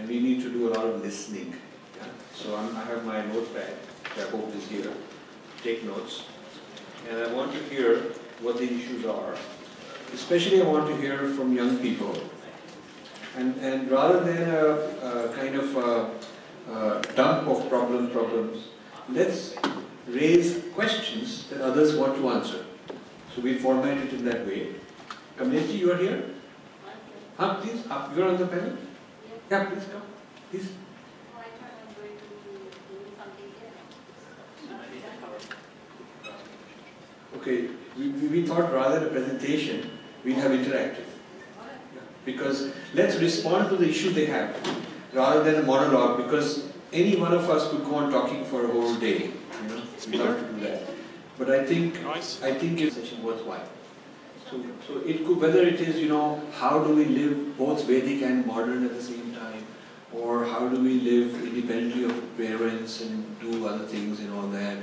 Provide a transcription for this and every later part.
and we need to do a lot of listening. Yeah? So I have my notepad, which I hope is here. Take notes. And I want to hear what the issues are. Especially I want to hear from young people. And rather than a kind of dump of problems, let's raise questions that others want to answer. So we format it in that way. Kamlesh, you are here? Please, you are on the panel? Yeah, please come. Please. Okay, we thought rather than a presentation, we'll have interactive. Because let's respond to the issue they have, rather than a monologue, because any one of us could go on talking for a whole day. You know, we love to do that. But I think it's a session worthwhile. So it could, whether it is, you know, how do we live both Vedic and modern at the same time, or how do we live independently of parents and do other things and all that,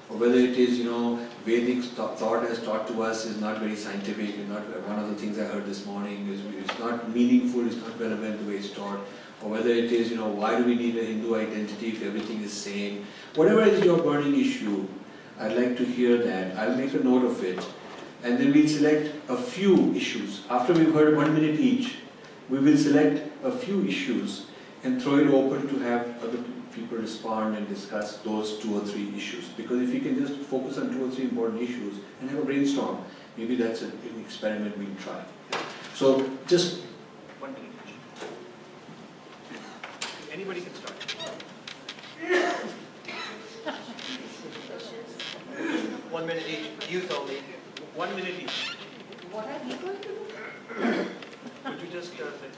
or whether it is, you know, Vedic thought as taught to us is not very scientific, and not one of the things I heard this morning is it's not meaningful, it's not relevant the way it's taught, or whether it is, you know, why do we need a Hindu identity if everything is same? Whatever is your burning issue, I'd like to hear that. I'll make a note of it. And then we'll select a few issues. After we've heard 1 minute each, we will select a few issues and throw it open to have other people respond and discuss those 2 or 3 issues. Because if you can just focus on 2 or 3 important issues and have a brainstorm, maybe that's an experiment we'll try. So just 1 minute each. Anybody can start. 1 minute each, youth only. 1 minute each. What are you going to do? Could you just let me...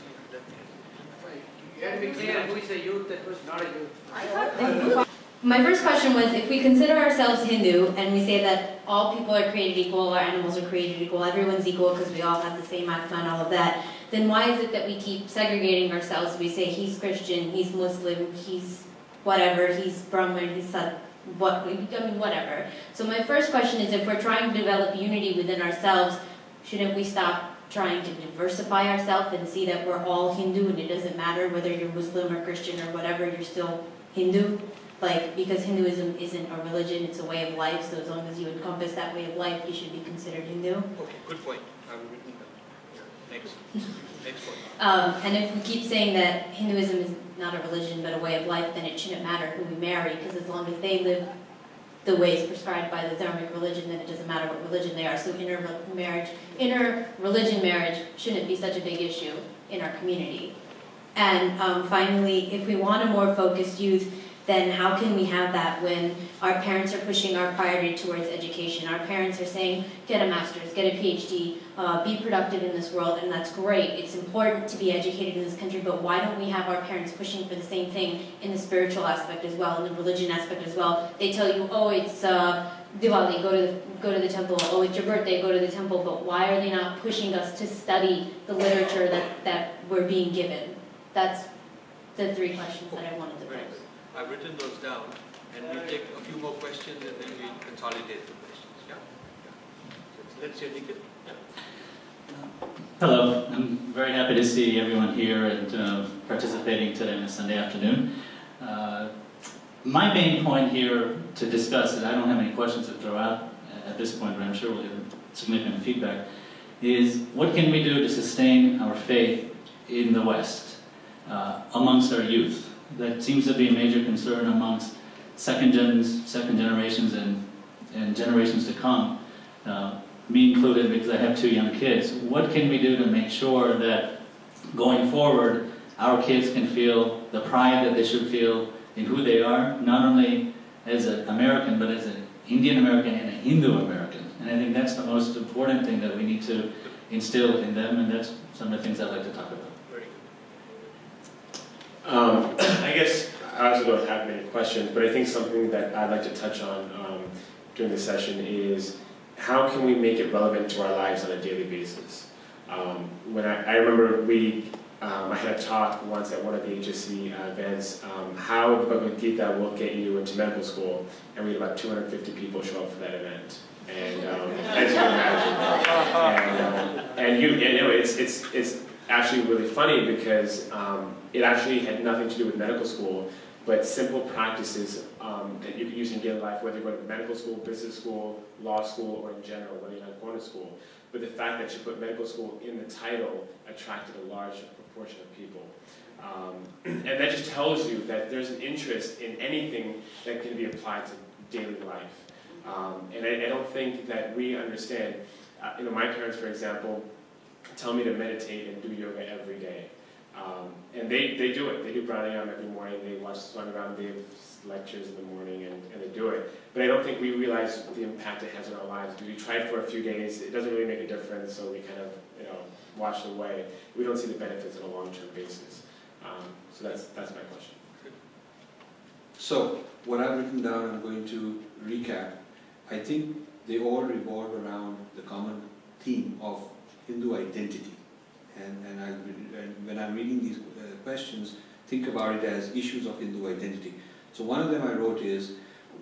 You have to be clear who is a youth and who is not a youth. I thought my first question was, if we consider ourselves Hindu and we say that all people are created equal, our animals are created equal, everyone's equal because we all have the same Atma and all of that, then why is it that we keep segregating ourselves? We say he's Christian, he's Muslim, he's whatever, he's Brahmin, he's whatever. So my first question is, if we're trying to develop unity within ourselves, shouldn't we stop trying to diversify ourselves and see that we're all Hindu and it doesn't matter whether you're Muslim or Christian or whatever, you're still Hindu? Like, because Hinduism isn't a religion, it's a way of life, so as long as you encompass that way of life, you should be considered Hindu. Okay, good point. I will repeat that. Next. Next point. And if we keep saying that Hinduism is not a religion but a way of life, then it shouldn't matter who we marry, because as long as they live the ways prescribed by the dharmic religion, then it doesn't matter what religion they are. So inter-religion marriage shouldn't be such a big issue in our community. And finally, if we want a more focused youth, then how can we have that when our parents are pushing our priority towards education? Our parents are saying, get a master's, get a PhD, be productive in this world, and that's great. It's important to be educated in this country, but why don't we have our parents pushing for the same thing in the spiritual aspect as well, in the religion aspect as well? They tell you, oh, it's Diwali, go to the temple. Oh, it's your birthday, go to the temple. But why are they not pushing us to study the literature that we're being given? That's the 3 questions that I wanted to pose. I've written those down, and we'll take a few more questions and then we'll consolidate the questions. Yeah? So let's hear Nikhil. Yeah. Hello, I'm very happy to see everyone here and participating today on a Sunday afternoon. My main point here to discuss, and I don't have any questions to throw out at this point, but I'm sure we'll get significant feedback, is what can we do to sustain our faith in the West amongst our youth? That seems to be a major concern amongst second generations and generations to come, me included because I have 2 young kids. What can we do to make sure that going forward our kids can feel the pride that they should feel in who they are, not only as an American but as an Indian American and a Hindu American? And I think that's the most important thing that we need to instill in them, and that's some of the things I'd like to talk about. I guess I also don't have many questions, but I think something that I'd like to touch on during the session is how can we make it relevant to our lives on a daily basis? When I remember I had a talk once at one of the HSC events, how the Bhagavad Gita will get you into medical school, and we had about 250 people show up for that event. And as you can imagine, actually really funny because it actually had nothing to do with medical school, but simple practices that you could use in daily life, whether you go to medical school, business school, law school, or in general, whether you're not going to school. But the fact that you put medical school in the title attracted a large proportion of people. And that just tells you that there's an interest in anything that can be applied to daily life. And I don't think that we understand. My parents, for example, tell me to meditate and do yoga every day. And they do it. They do pranayama every morning. They watch Swamy lectures in the morning, and they do it. But I don't think we realize the impact it has on our lives. We try it for a few days. It doesn't really make a difference, so we kind of wash it away. We don't see the benefits on a long-term basis. So that's my question. So, what I've written down, I'm going to recap. I think they all revolve around the common theme of Hindu identity. And when I'm reading these questions, think about it as issues of Hindu identity. So one of them I wrote is,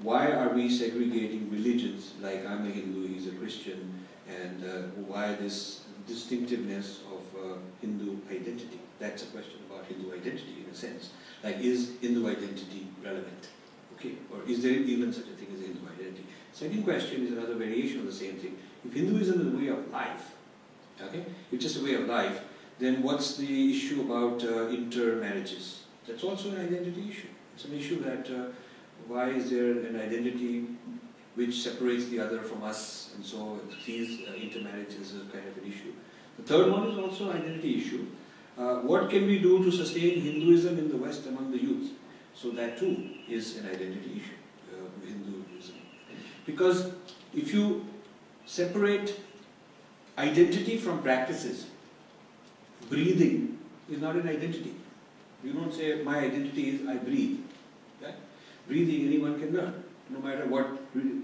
why are we segregating religions, like I'm a Hindu, he's a Christian, and why this distinctiveness of Hindu identity? That's a question about Hindu identity in a sense. Like, is Hindu identity relevant? Okay, or is there even such a thing as Hindu identity? Second question is another variation of the same thing. If Hinduism is a way of life, okay, it's just a way of life, then what's the issue about intermarriages? That's also an identity issue. It's an issue that why is there an identity which separates the other from us, and so sees intermarriage as a kind of an issue. The third one is also an identity issue. What can we do to sustain Hinduism in the West among the youth? So that too is an identity issue, Hinduism. Because if you separate identity from practices, breathing is not an identity. You don't say, my identity is I breathe. Okay? Breathing anyone can learn, no matter what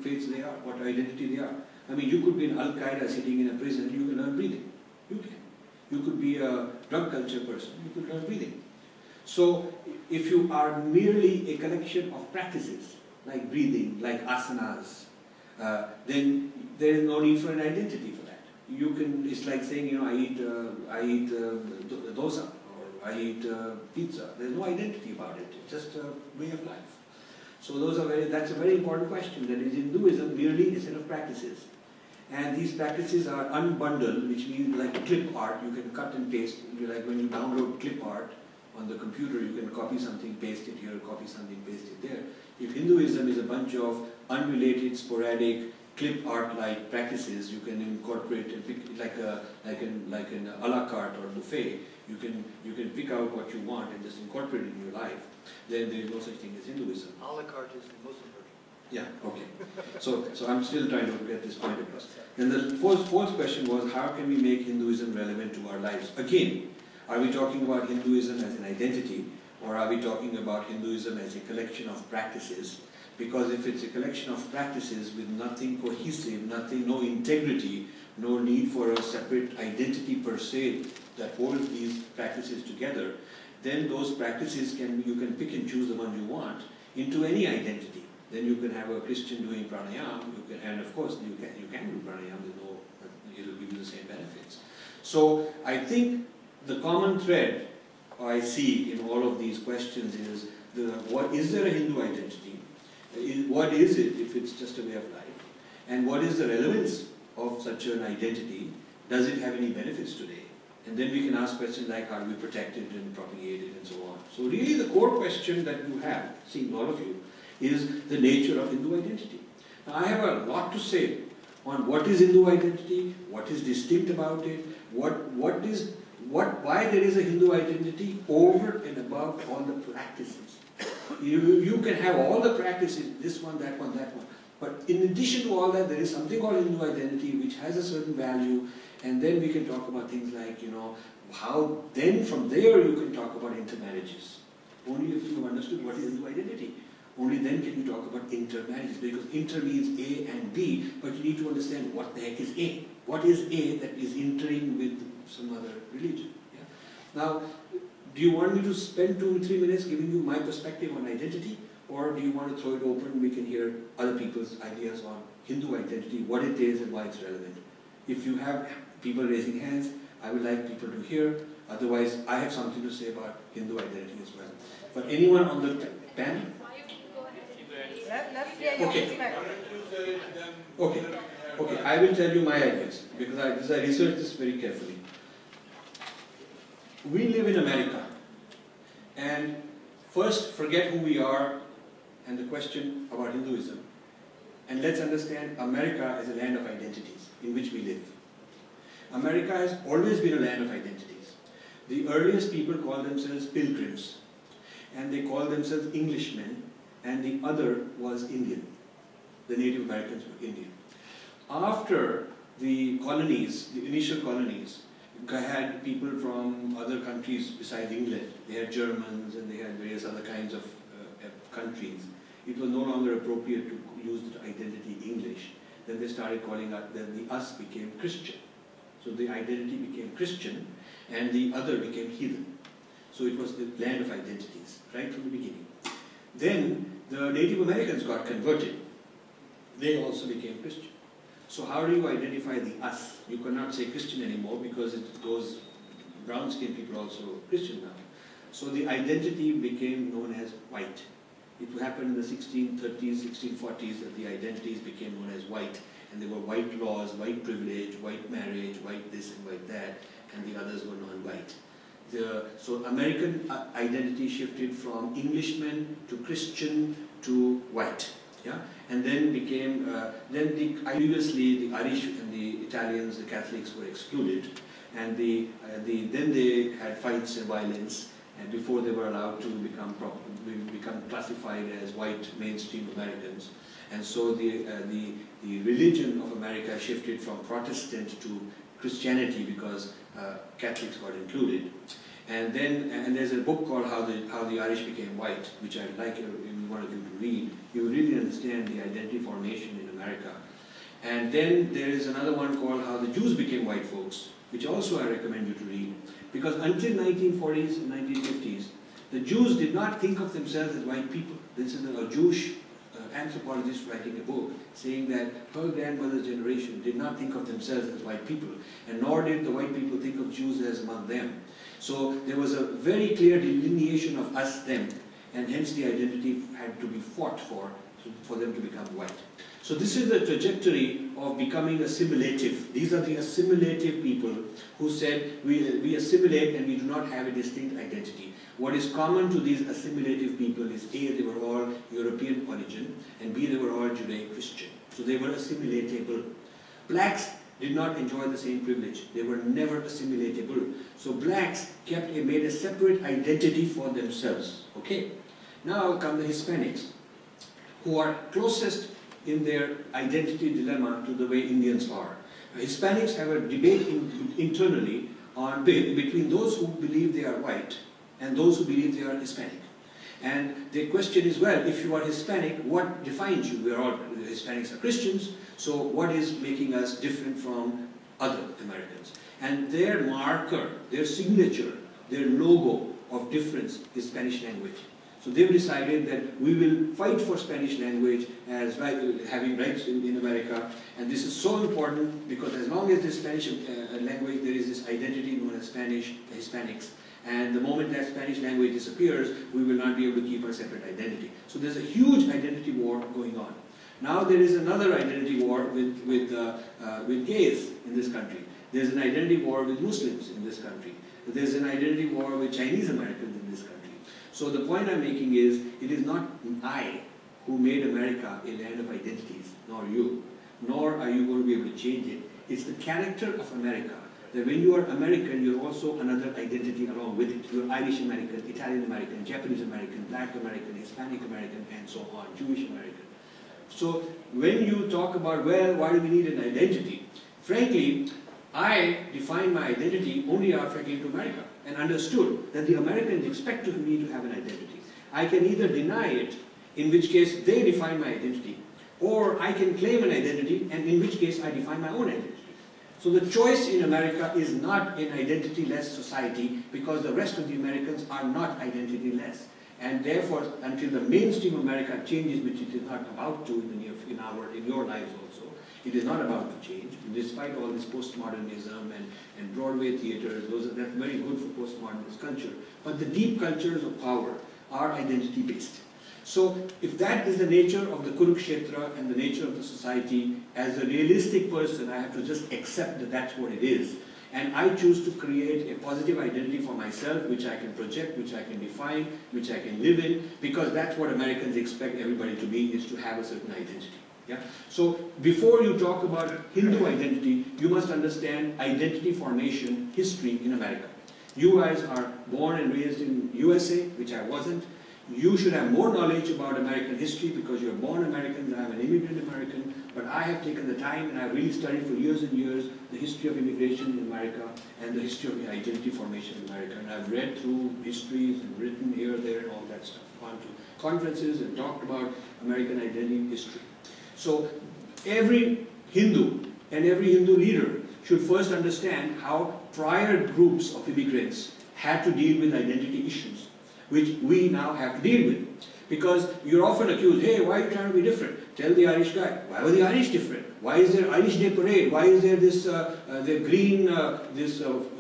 faiths they are, what identity they are. I mean, you could be in Al-Qaeda sitting in a prison, you can learn breathing. You can. You could be a drug culture person, you could learn breathing. So, if you are merely a collection of practices, like breathing, like asanas, then there is no need for an identity for that. You can, it's like saying, I eat dosa, or I eat pizza. There's no identity about it. It's just a way of life. So that's a very important question. That is Hinduism merely a set of practices. And these practices are unbundled, which means like clip art, you can cut and paste. Like when you download clip art on the computer, you can copy something, paste it here, copy something, paste it there. If Hinduism is a bunch of unrelated, sporadic, clip art-like practices, you can incorporate and pick, like an a la carte or buffet. You can pick out what you want and just incorporate it in your life. Then there is no such thing as Hinduism. A la carte is the Muslim version. Yeah, okay. So I'm still trying to get this point across. Then the fourth question was, how can we make Hinduism relevant to our lives? Again, are we talking about Hinduism as an identity, or are we talking about Hinduism as a collection of practices? Because if it's a collection of practices with nothing cohesive, no integrity, no need for a separate identity per se that holds these practices together, then those practices you can pick and choose the one you want into any identity. Then you can have a Christian doing pranayama, and of course you can do pranayama. It will give you the same benefits. So I think the common thread I see in all of these questions is is there a Hindu identity? What is it if it's just a way of life? And what is the relevance of such an identity? Does it have any benefits today? And then we can ask questions like, are we protected and propagated and so on. So really the core question that you have, seeing all of you, is the nature of Hindu identity. Now I have a lot to say on what is Hindu identity, what is distinct about it, why there is a Hindu identity over and above all the practices. You can have all the practices, this one, that one, that one. But in addition to all that, there is something called Hindu identity which has a certain value, and then we can talk about things like, how then from there you can talk about intermarriages. Only if you have understood what is Hindu identity. Only then can you talk about intermarriages, because inter means A and B, but you need to understand what the heck is A. What is A that is entering with some other religion? Yeah? Now, do you want me to spend 2 or 3 minutes giving you my perspective on identity, or do you want to throw it open? We can hear other people's ideas on Hindu identity, what it is and why it's relevant. If you have people raising hands, I would like people to hear Otherwise, I have something to say about Hindu identity as well. But anyone on the panel? Let's hear your perspective. Okay, I will tell you my ideas because I researched this very carefully. We live in America, and first forget who we are and the question about Hinduism, and let's understand America as a land of identities in which we live. America has always been a land of identities. The earliest people called themselves pilgrims, and they called themselves Englishmen, and the other was Indian. The Native Americans were Indian. After the colonies, the initial colonies, had people from other countries besides England. They had Germans and they had various other kinds of countries. It was no longer appropriate to use the identity English. Then they started calling us, then the us became Christian. So the identity became Christian and the other became heathen. So it was the land of identities, right from the beginning. Then the Native Americans got converted. They also became Christian. So how do you identify the us? You cannot say Christian anymore because those brown-skinned people are also Christian now. So the identity became known as white. It happened in the 1630s, 1640s that the identities became known as white. And there were white laws, white privilege, white marriage, white this and white that, and the others were non-white. So American identity shifted from Englishman to Christian to white. Yeah? And then became, previously the Irish and the Italians, the Catholics were excluded, and then they had fights and violence, and before they were allowed to become classified as white mainstream Americans. And so the religion of America shifted from Protestant to Christianity because Catholics got included. And there's a book called How the Irish Became White, which I'd like one of you to read. You really understand the identity formation in America. And then there is another one called How the Jews Became White Folks, which also I recommend you to read. Because until 1940s and 1950s, the Jews did not think of themselves as white people. This is a Jewish anthropologist writing a book saying that her grandmother's generation did not think of themselves as white people, and nor did the white people think of Jews as among them. So there was a very clear delineation of us, them, and hence the identity had to be fought for them to become white. So this is the trajectory of becoming assimilative. These are the assimilative people who said we assimilate and we do not have a distinct identity. What is common to these assimilative people is A, they were all European origin, and B, they were all Judeo-Christian. So they were assimilatable. Blacks did not enjoy the same privilege. They were never assimilatable. So blacks made a separate identity for themselves. Okay? Now come the Hispanics, who are closest in their identity dilemma to the way Indians are. Hispanics have a debate internally between those who believe they are white and those who believe they are Hispanic. And the question is, well, if you are Hispanic, what defines you? Hispanics are Christians, so what is making us different from other Americans? And their marker, their signature, their logo of difference is Spanish language. So they've decided that we will fight for Spanish language as having rights in America, and this is so important because as long as there's Spanish language, there is this identity known as Spanish, Hispanics. And the moment that Spanish language disappears, we will not be able to keep our separate identity. So there's a huge identity war going on. Now there is another identity war with gays in this country. There's an identity war with Muslims in this country. There's an identity war with Chinese Americans in this country. So the point I'm making is, it is not I who made America a land of identities, nor you. Nor are you going to be able to change it. It's the character of America. That when you are American, you're also another identity along with it. You're Irish American, Italian American, Japanese American, Black American, Hispanic American, and so on, Jewish American. So when you talk about, well, why do we need an identity? Frankly, I defined my identity only after I came to America and understood that the Americans expect me to have an identity. I can either deny it, in which case they define my identity, or I can claim an identity, and in which case I define my own identity. So the choice in America is not an identity-less society because the rest of the Americans are not identity-less. And therefore, until the mainstream America changes, which it is not about to in your lives also, It is not about the change. Despite all this postmodernism and Broadway theatre, that's very good for postmodernist culture. But the deep cultures of power are identity-based. So if that is the nature of the Kurukshetra and the nature of the society, as a realistic person, I have to just accept that that's what it is. And I choose to create a positive identity for myself, which I can project, which I can define, which I can live in, because that's what Americans expect everybody to be, is to have a certain identity. Yeah? So before you talk about Hindu identity, you must understand identity formation history in America. You guys are born and raised in USA, which I wasn't. You should have more knowledge about American history because you're born Americans. I'm an immigrant American, but I have taken the time and I've really studied for years and years the history of immigration in America and the history of the identity formation in America. And I've read through histories and written here, there, and all that stuff. Gone to conferences and talked about American identity history. So every Hindu and every Hindu leader should first understand how prior groups of immigrants had to deal with identity issues, which we now have to deal with. Because you're often accused, hey, why are you trying to be different? Tell the Irish guy, why were the Irish different? Why is there Irish Day parade? Why is there this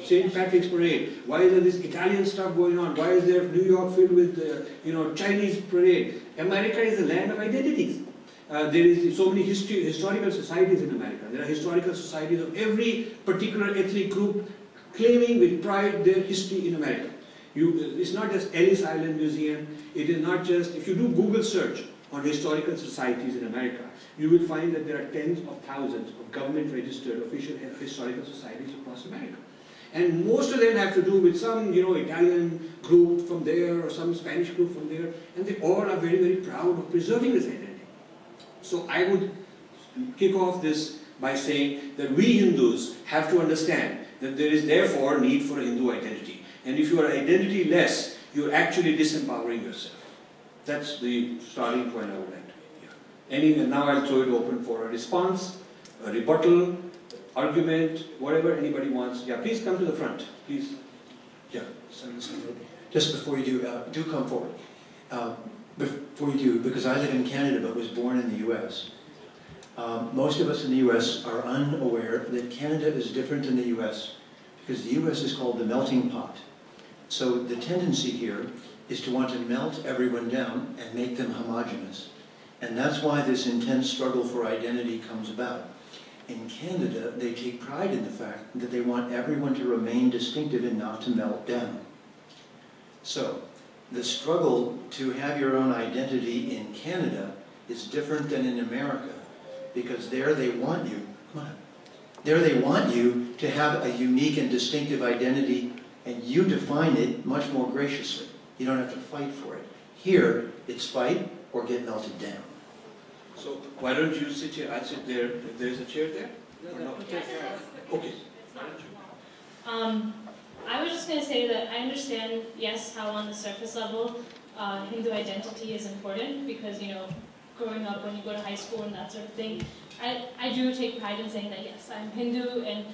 St. Patrick's parade? Why is there this Italian stuff going on? Why is there New York filled with Chinese parade? America is a land of identities. There is so many historical societies in America. There are historical societies of every particular ethnic group claiming with pride their history in America. It's not just Ellis Island Museum. It is not just, if you do Google search on historical societies in America, you will find that there are tens of thousands of government-registered official historical societies across America. And most of them have to do with some, Italian group from there or some Spanish group from there, and they all are very, very proud of preserving this identity. So I would kick off this by saying that we Hindus have to understand that there is therefore need for a Hindu identity. And if you are identity-less, you're actually disempowering yourself. That's the starting point I would like to make. And now I'll throw it open for a response, a rebuttal, argument, whatever anybody wants. Yeah, please come to the front. Please. Yeah. Just before you do come forward. Before you do, because I live in Canada but was born in the US. Most of us in the US are unaware that Canada is different than the US because the US is called the melting pot. So the tendency here is to want to melt everyone down and make them homogenous. And that's why this intense struggle for identity comes about. In Canada, they take pride in the fact that they want everyone to remain distinctive and not to melt down. So the struggle to have your own identity in Canada is different than in America, because there they want you, come on, there they want you to have a unique and distinctive identity, and you define it much more graciously. You don't have to fight for it. Here, it's fight or get melted down. So why don't you sit here? I'll sit there. If there's a chair there? No. Okay. I was just going to say that I understand, yes, how on the surface level Hindu identity is important because, growing up when you go to high school and that sort of thing, I do take pride in saying that, yes, I'm Hindu, and,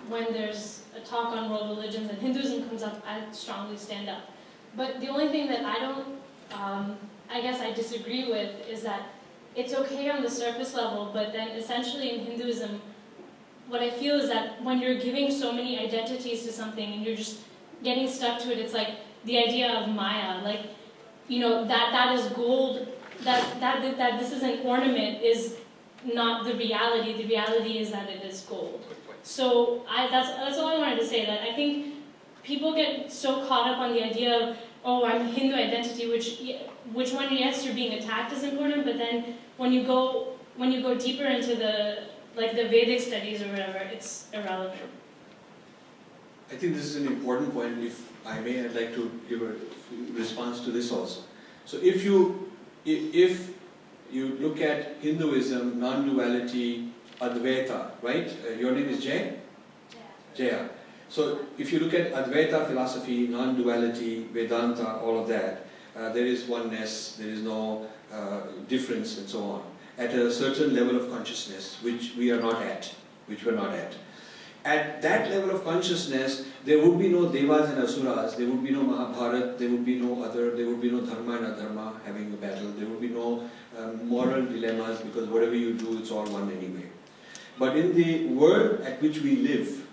when there's a talk on world religions and Hinduism comes up, I strongly stand up. But the only thing that I guess I disagree with is that it's okay on the surface level, but then essentially in Hinduism, what I feel is that when you're giving so many identities to something and you're just getting stuck to it, it's like the idea of Maya, like, that is gold, that this is an ornament is not the reality. The reality is that it is gold. So that's all I wanted to say, that I think people get so caught up on the idea of, oh, I'm Hindu identity, which one, yes, you're being attacked is important, but then when you go deeper into the Vedic studies or whatever, it's irrelevant. I think this is an important point. If I may, I'd like to give a response to this also. So if you look at Hinduism, non-duality, Advaita, right? Your name is Jay? Jaya. So if you look at Advaita philosophy, non-duality, Vedanta, all of that, there is oneness, there is no difference and so on, at a certain level of consciousness, which we're not at. At that level of consciousness, there would be no devas and asuras, there would be no Mahabharata, there would be no dharma and adharma having a battle, there would be no moral dilemmas, because whatever you do, it's all one anyway. But in the world at which we live,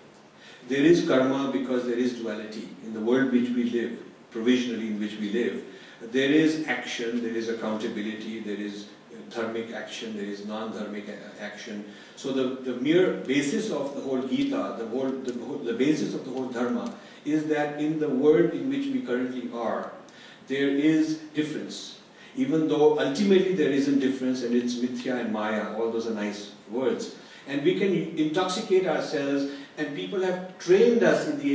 there is karma because there is duality. In the world which we live, provisionally in which we live, there is action, there is accountability, there is dharmic action, there is non-dharmic action. So the mere basis of the whole Gita, the basis of the whole dharma is that in the world in which we currently are, there is difference. Even though ultimately there isn't difference, and it's mithya and maya, all those are nice words. And we can intoxicate ourselves, and people have trained us in the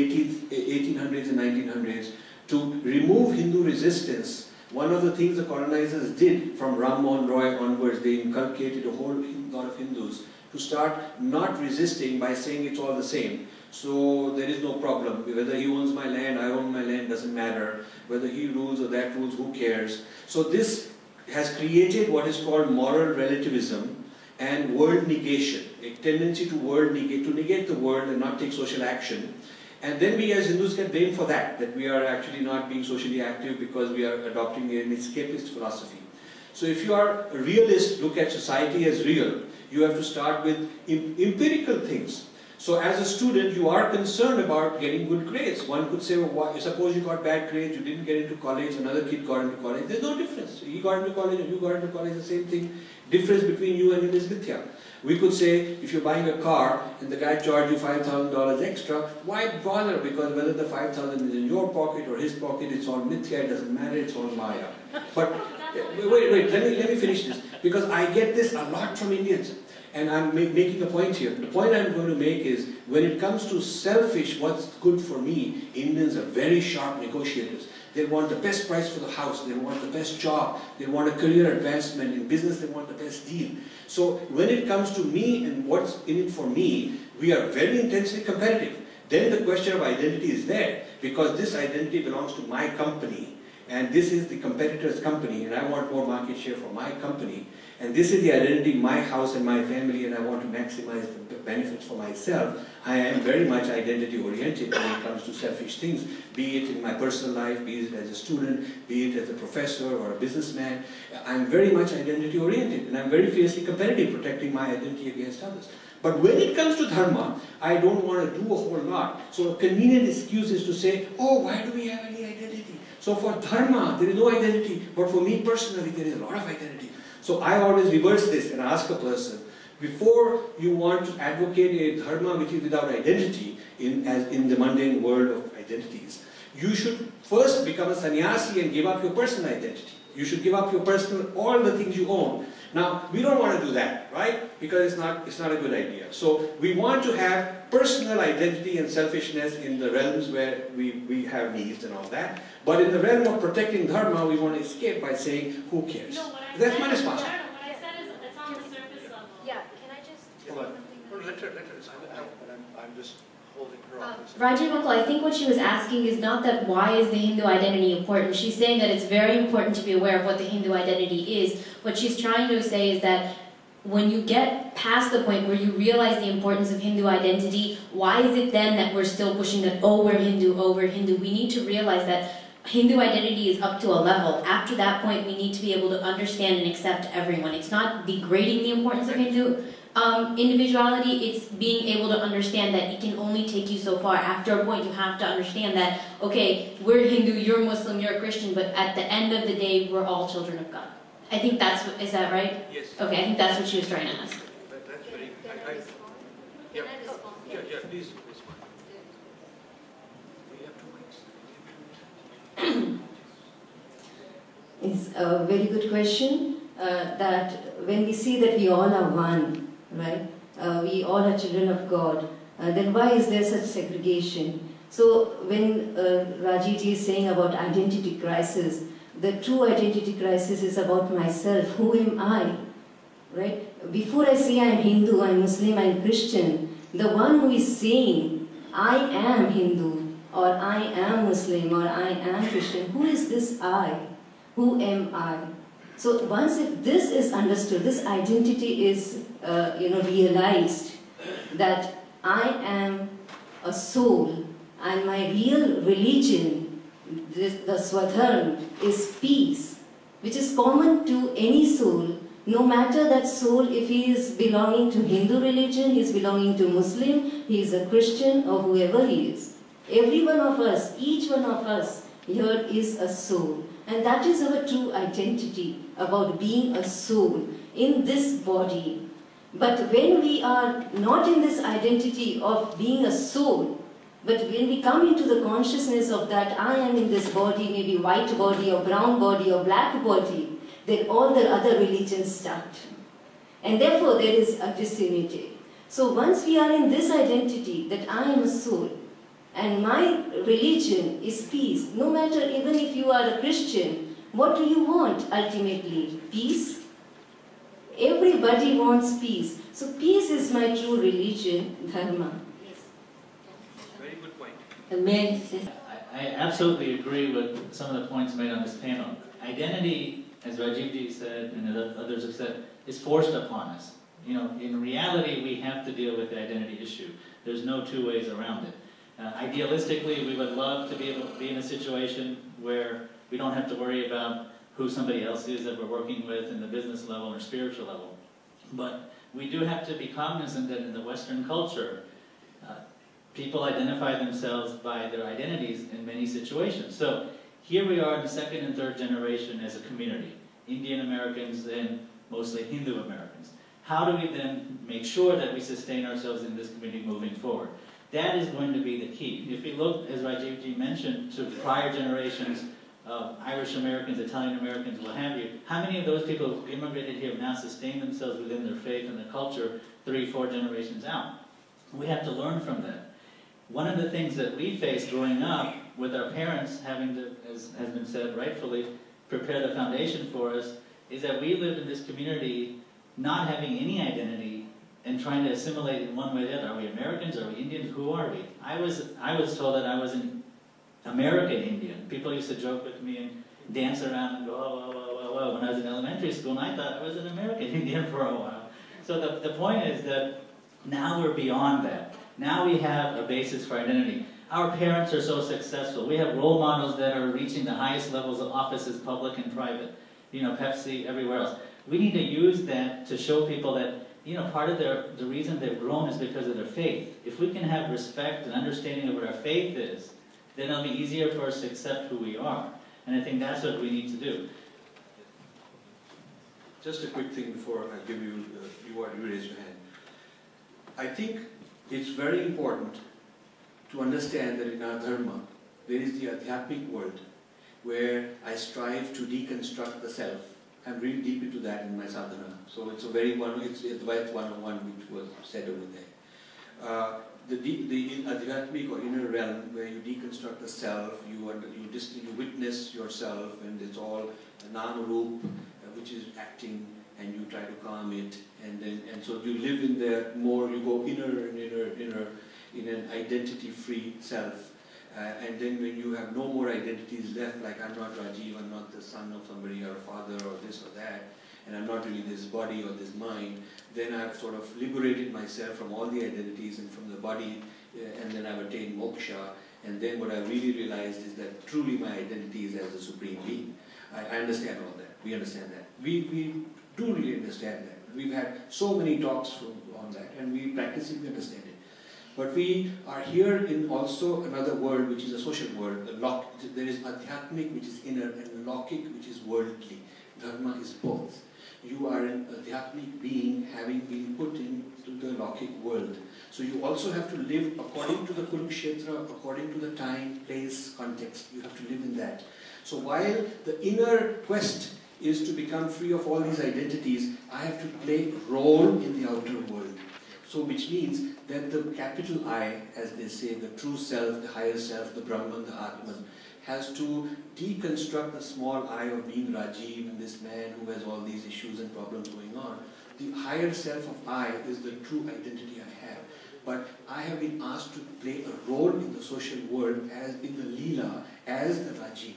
1800s and 1900s to remove Hindu resistance. One of the things the colonizers did from Ram Mohan Roy onwards, they inculcated a whole lot of Hindus to start not resisting by saying it's all the same. So there is no problem. Whether he owns my land, I own my land, doesn't matter. Whether he rules or that rules, who cares? So this has created what is called moral relativism and world negation, a tendency to negate the world and not take social action. And then we as Hindus get blamed for that we are actually not being socially active because we are adopting an escapist philosophy. So if you are a realist, look at society as real, you have to start with empirical things. So as a student, you are concerned about getting good grades. One could say, well, suppose you got bad grades, you didn't get into college, another kid got into college. There's no difference. He got into college and you got into college, the same thing. Difference between you and him is mithya. We could say, if you're buying a car and the guy charged you $5,000 extra, why bother? Because whether the $5,000 is in your pocket or his pocket, it's all mithya, it doesn't matter, it's all maya. But wait, let me finish this. Because I get this a lot from Indians. And I'm making a point here. The point I'm going to make is, when it comes to selfish, what's good for me, Indians are very sharp negotiators. They want the best price for the house, they want the best job, they want a career advancement. In business, they want the best deal. So when it comes to me and what's in it for me, we are very intensely competitive. Then the question of identity is there, because this identity belongs to my company, and this is the competitor's company, and I want more market share for my company. And this is the identity, my house and my family, and I want to maximize the benefits for myself. I am very much identity oriented when it comes to selfish things, be it in my personal life, be it as a student, be it as a professor or a businessman. I'm very much identity oriented, and I'm very fiercely competitive, protecting my identity against others. But when it comes to dharma, I don't want to do a whole lot. So a convenient excuse is to say, oh, why do we have any identity? So for dharma, there is no identity, but for me personally, there is a lot of identity. So I always reverse this and ask a person, before you want to advocate a dharma which is without identity, in the mundane world of identities, you should first become a sannyasi and give up your personal identity. You should give up your personal, all the things you own. Now, we don't want to do that, right? Because it's not a good idea. So we want to have personal identity and selfishness in the realms where we have needs and all that. But in the realm of protecting dharma, we want to escape by saying, who cares? No, That's my response. What I said is it's on the surface level. Yeah, can I just say Hold on. something? I'm just holding her on. Rajiv Uncle, I think what she was asking is not that why is the Hindu identity important. She's saying that it's very important to be aware of what the Hindu identity is. What she's trying to say is that when you get past the point where you realize the importance of Hindu identity, why is it then that we're still pushing that, oh, we're Hindu, oh, we're Hindu? We need to realize that Hindu identity is up to a level. After that point, we need to be able to understand and accept everyone. It's not degrading the importance of Hindu individuality, it's being able to understand that it can only take you so far. After a point, you have to understand that, okay, we're Hindu, you're Muslim, you're a Christian, but at the end of the day, we're all children of God. I think that's, is that right? Yes. Okay, I think that's what she was trying to ask. That's very, Can I respond? Yeah. Can I respond? Yeah, please respond. We have 2 minutes. It's a very good question. That when we see that we all are one, right? We all are children of God. Then why is there such segregation? So when Rajiv is saying about identity crisis, the true identity crisis is about myself. Who am I? Right? Before I say I'm Hindu, I'm Muslim, I'm Christian, the one who is saying I am Hindu, or I am Muslim, or I am Christian, who is this I? Who am I? So once if this is understood, this identity is realized, that I am a soul and my real religion, the Swadharma, is peace, which is common to any soul, no matter that soul, if he is belonging to Hindu religion, he is belonging to Muslim, he is a Christian or whoever he is. Every one of us, each one of us here is a soul. And that is our true identity, about being a soul in this body. But when we are not in this identity of being a soul, but when we come into the consciousness of that I am in this body, maybe white body or brown body or black body, then all the other religions start. And therefore there is a disunity. So once we are in this identity that I am a soul, and my religion is peace, no matter even if you are a Christian, what do you want ultimately? Peace? Everybody wants peace. So peace is my true religion, dharma. Very good point. I absolutely agree with some of the points made on this panel. Identity, as Rajivji said and others have said, is forced upon us. You know, in reality, we have to deal with the identity issue. There's no two ways around it. Idealistically, we would love to be able to be in a situation where we don't have to worry about who somebody else is that we're working with in the business level or spiritual level. But we do have to be cognizant that in the Western culture, people identify themselves by their identities in many situations. So here we are in the second and third generation as a community, Indian Americans and mostly Hindu Americans. How do we then make sure that we sustain ourselves in this community moving forward? That is going to be the key. If we look, as Rajivji mentioned, to prior generations of Irish Americans, Italian Americans, what have you, how many of those people who immigrated here now sustain themselves within their faith and their culture 3, 4 generations out? We have to learn from that. One of the things that we faced growing up with our parents having to, as has been said rightfully, prepare the foundation for us, is that we lived in this community not having any identity and trying to assimilate in one way or the other. Are we Americans? Are we Indians? Who are we? I was told that I was an American Indian. People used to joke with me and dance around and go, oh, whoa, whoa. When I was in elementary school, and I thought I was an American Indian for a while. So the point is that now we're beyond that. Now we have a basis for identity. Our parents are so successful. We have role models that are reaching the highest levels of offices, public and private. You know, Pepsi, everywhere else. We need to use that to show people that, you know, part of the reason they've grown is because of their faith. If we can have respect and understanding of what our faith is, then it'll be easier for us to accept who we are. And I think that's what we need to do. Just a quick thing before I give you, you raise your hand. I think it's very important to understand that in our dharma, there is the Adhyatmic world, where I strive to deconstruct the self. I'm really deep into that in my sadhana. So it's a very it's advice 101 which was said over there. The Adhyatmic or inner realm where you deconstruct the self, you witness yourself, and it's all a Nam-Roop, which is acting, and you try to calm it, and so you live in there more, you go inner and inner in an identity-free self. And then when you have no more identities left, like I'm not Rajiv, I'm not the son of somebody or a father or this or that, and I'm not really this body or this mind, then I've sort of liberated myself from all the identities and from the body, and then I've attained moksha, and then what I really realized is that truly my identity is as a supreme being. I understand all that, we understand that. We do really understand that. We've had so many talks on that, and we practice it, we understand it. But we are here in also another world, which is a social world. There is Adhyatmic, which is inner, and Laukic, which is worldly. Dharma is both. You are an Adhyatmic being having been put into the Laukic world. So you also have to live according to the Kurukshetra, according to the time, place, context. You have to live in that. So while the inner quest is to become free of all these identities, I have to play a role in the outer world. So which means that the capital I, as they say, the true self, the higher self, the Brahman, the Atman, has to deconstruct the small I of being Rajiv and this man who has all these issues and problems going on. The higher self of I is the true identity I have. But I have been asked to play a role in the social world as in the Leela, as the Rajiv.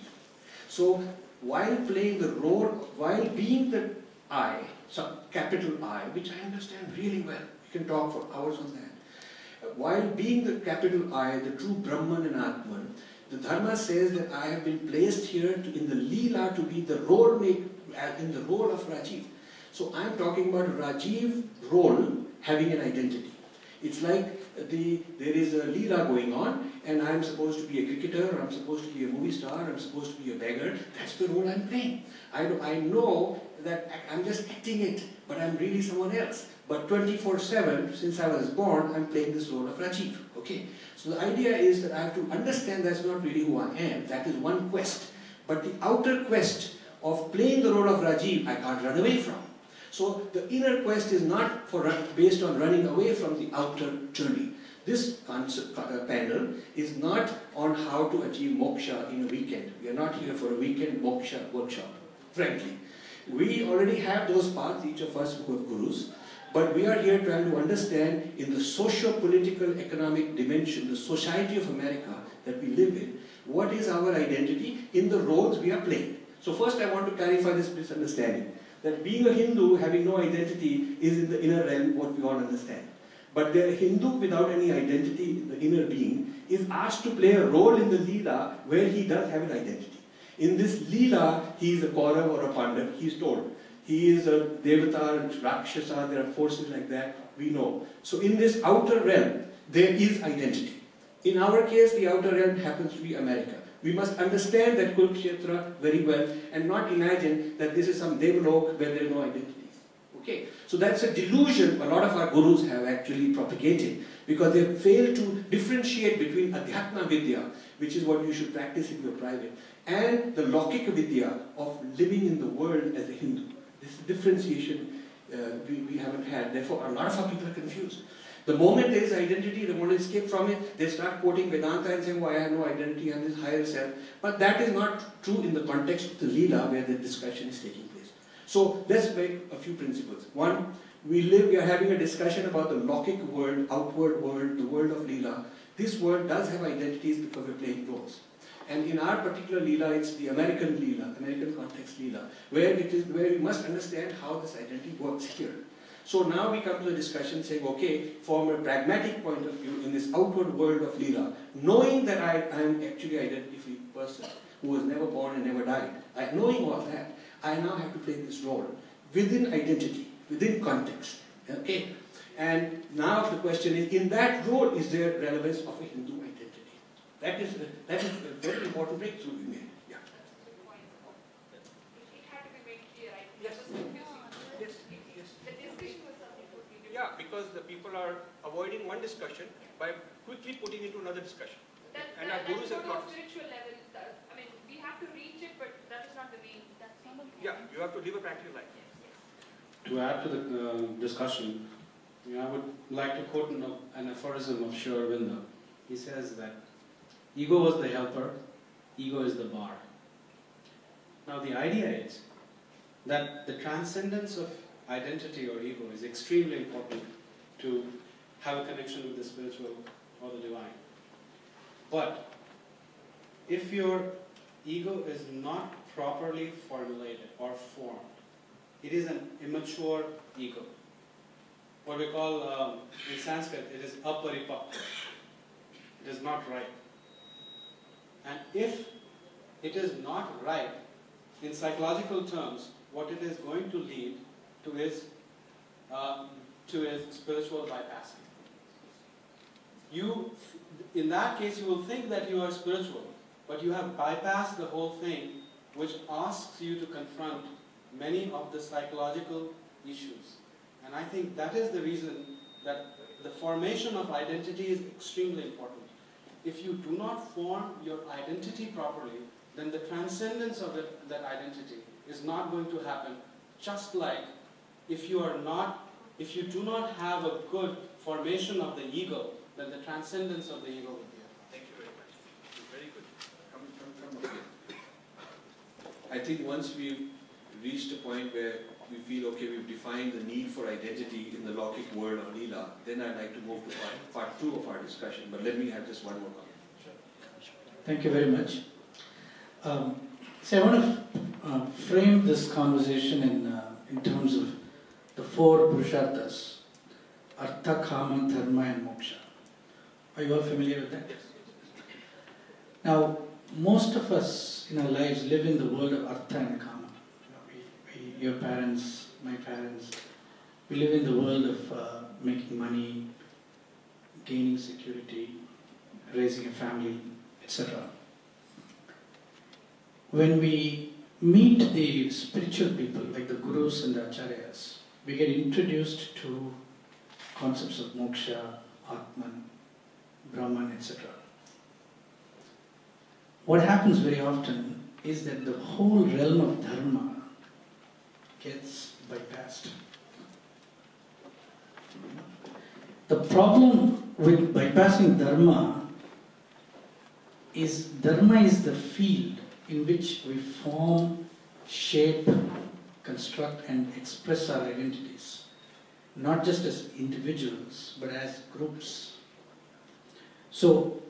So while playing the role, while being the I, so capital I, which I understand really well, we can talk for hours on that. While being the capital I, the true Brahman and Atman, the Dharma says that I have been placed here in the Leela to be the role in the role of Rajiv. So I am talking about Rajiv role having an identity. It's like there is a Leela going on, and I am supposed to be a cricketer, or I'm supposed to be a movie star, I'm supposed to be a beggar. That's the role I'm playing. I know that I'm just acting it, but I'm really someone else. But 24/7, since I was born, I'm playing this role of Rajiv. Okay? So the idea is that I have to understand that's not really who I am. That is one quest. But the outer quest of playing the role of Rajiv, I can't run away from. So the inner quest is not based on running away from the outer journey. This panel is not on how to achieve moksha in a weekend. We are not here for a weekend moksha workshop, frankly. We already have those paths, each of us who have gurus, but we are here trying to understand in the socio-political economic dimension, the society of America that we live in, what is our identity in the roles we are playing. So first I want to clarify this misunderstanding, that being a Hindu, having no identity, is in the inner realm, what we all understand. But the Hindu without any identity, the inner being, is asked to play a role in the Leela where he does have an identity. In this Leela, he is a Kaurav or a Pandav, he is told. He is a Devata, Rakshasa, there are forces like that, we know. So in this outer realm, there is identity. In our case, the outer realm happens to be America. We must understand that Kurukshetra very well and not imagine that this is some Devalok where there are no identities. Okay? So that's a delusion a lot of our gurus have actually propagated because they fail to differentiate between Adhyatma Vidya, which is what you should practice in your private, and the Laukika Vidya of living in the world as a Hindu. This differentiation we haven't had. Therefore, a lot of our people are confused. The moment there is identity, they want to escape from it, they start quoting Vedanta and saying, oh, I have no identity, I'm this higher self. But that is not true in the context of the Leela where the discussion is taking place. So let's make a few principles. One, we are having a discussion about the Laukic world, outward world, the world of Leela. This world does have identities because we're playing roles. And in our particular Leela, it's the American Leela, American context Leela, where we must understand how this identity works here. So now we come to the discussion saying, okay, from a pragmatic point of view, in this outward world of Leela, knowing that I am actually an identified person who was never born and never died, knowing all that, I now have to play this role within identity, within context. Okay? And now the question is, in that role, is there relevance of a Hindu identity? That is a very important breakthrough we made. Yeah. It had to be made clear, I think. Yes. Yes. The discussion was something totally different. Yeah, because the people are avoiding one discussion by quickly putting into another discussion. And our gurus have not got spiritual level. I mean, we have to reach it, but that is not the main. Yeah, you have to live a practical life. To add to the discussion, I would like to quote an aphorism of Sri Arvind. He says that ego was the helper, ego is the bar. Now the idea is that the transcendence of identity or ego is extremely important to have a connection with the spiritual or the divine. But if your ego is not properly formulated or formed, it is an immature ego. What we call in Sanskrit, it is aparipakva. It is not right. And if it is not right, in psychological terms, what it is going to lead to is spiritual bypassing. In that case, you will think that you are spiritual, but you have bypassed the whole thing, which asks you to confront many of the psychological issues. And I think that is the reason that the formation of identity is extremely important. If you do not form your identity properly, then the transcendence of that identity is not going to happen. Just like if you do not have a good formation of the ego, then the transcendence of the ego will be. Thank you very much. Very good. Come again. I think once we've reached a point where we feel, okay, we've defined the need for identity in the Laukic world of Leela, then I'd like to move to part 2 of our discussion. But let me have just one more comment. Thank you very much. So I want to frame this conversation in terms of the 4 Purusharthas, Artha, Kama, Dharma and Moksha. Are you all familiar with that? Now, most of us in our lives live in the world of Artha and Kama. Your parents, my parents, we live in the world of making money, gaining security, raising a family, etc. When we meet the spiritual people, like the gurus and the acharyas, we get introduced to concepts of moksha, Atman, Brahman, etc. What happens very often is that the whole realm of dharma gets bypassed. The problem with bypassing dharma is the field in which we form, shape, construct and express our identities, not just as individuals but as groups. So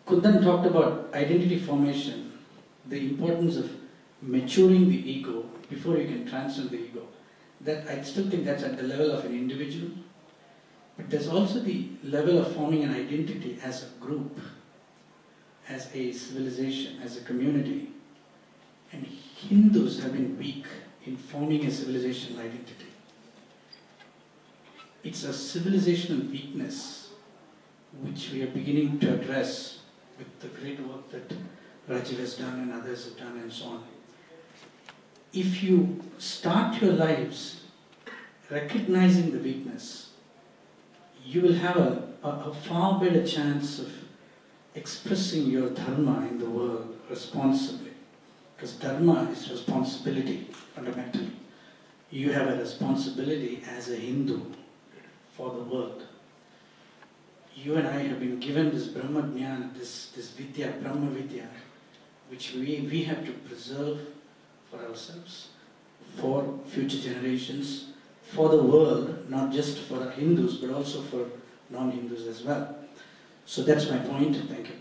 Kundan talked about identity formation, the importance of maturing the ego before you can transcend the ego. That I still think that's at the level of an individual, but there's also the level of forming an identity as a group, as a civilization, as a community. And Hindus have been weak in forming a civilizational identity. It's a civilizational weakness which we are beginning to address with the great work that Rajiv has done and others have done and so on. If you start your lives recognizing the weakness, you will have a far better chance of expressing your dharma in the world responsibly. Because dharma is responsibility, fundamentally. You have a responsibility as a Hindu for the world. You and I have been given this Brahma Jnana, this Vidya, Brahma Vidya, which we have to preserve for ourselves, for future generations, for the world, not just for Hindus, but also for non-Hindus as well. So that's my point. Thank you.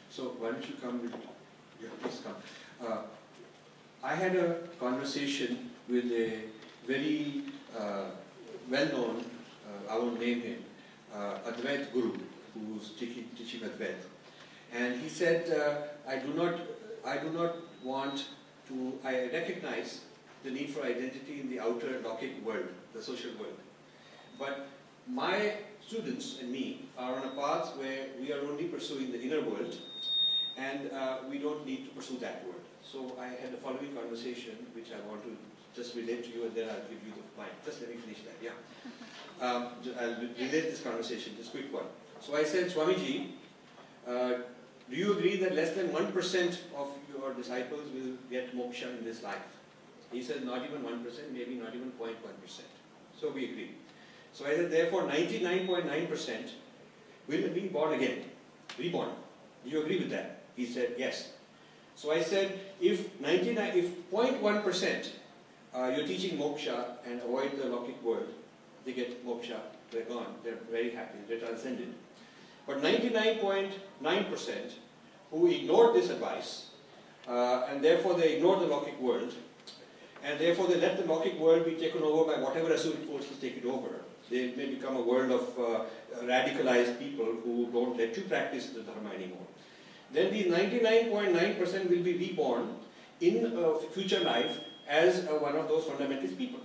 So why don't you come with, yeah, please come. I had a conversation with a very well-known, I won't name him, Advait Guru, who's teaching Advait. And he said, I do not want to, I recognize the need for identity in the outer Lockic world, the social world. But my students and me are on a path where we are only pursuing the inner world, and we don't need to pursue that world. So I had the following conversation, which I want to just relate to you, and then I'll give you the mic. Just let me finish that, yeah. I'll relate this conversation, just quick one. So I said, Swamiji, do you agree that less than 1% of your disciples will get moksha in this life? He said, not even 1%, maybe not even 0.1%. So we agreed. So I said, therefore 99.9% will be born again, reborn. Do you agree with that? He said, yes. So I said, if 0.1% you're teaching moksha and avoid the Lockic world, they get moksha, they're gone, they're very happy, they're transcended. But 99.9% who ignored this advice, and therefore they ignored the Lockic world, and therefore they let the Lockic world be taken over by whatever Asuric forces take it over. They may become a world of radicalized people who don't let you practice the dharma anymore. Then the 99.9% will be reborn in a future life as one of those fundamentalist people.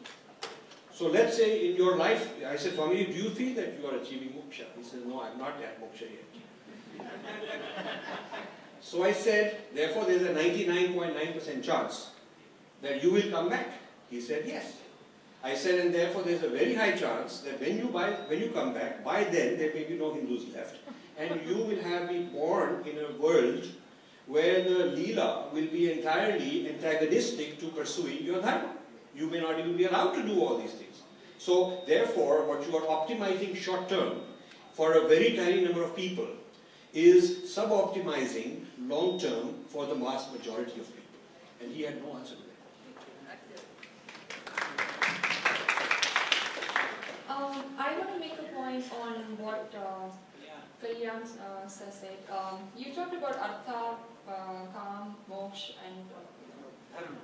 So let's say in your life, I said, Swami, do you feel that you are achieving moksha? He said, no, I'm not at moksha yet. So I said, therefore there's a 99.9% chance that you will come back. He said, yes. I said, and therefore there's a very high chance that when you come back, by then there may be no Hindus left, and you will have been born in a world where the Leela will be entirely antagonistic to pursuing your dharma. You may not even be allowed to do all these things. So therefore, what you are optimizing short term for a very tiny number of people is sub-optimizing long term for the mass majority of people. And he had no answer to that. I want to make a point on what Kalyan said. You talked about Artha, Kam, Moksha and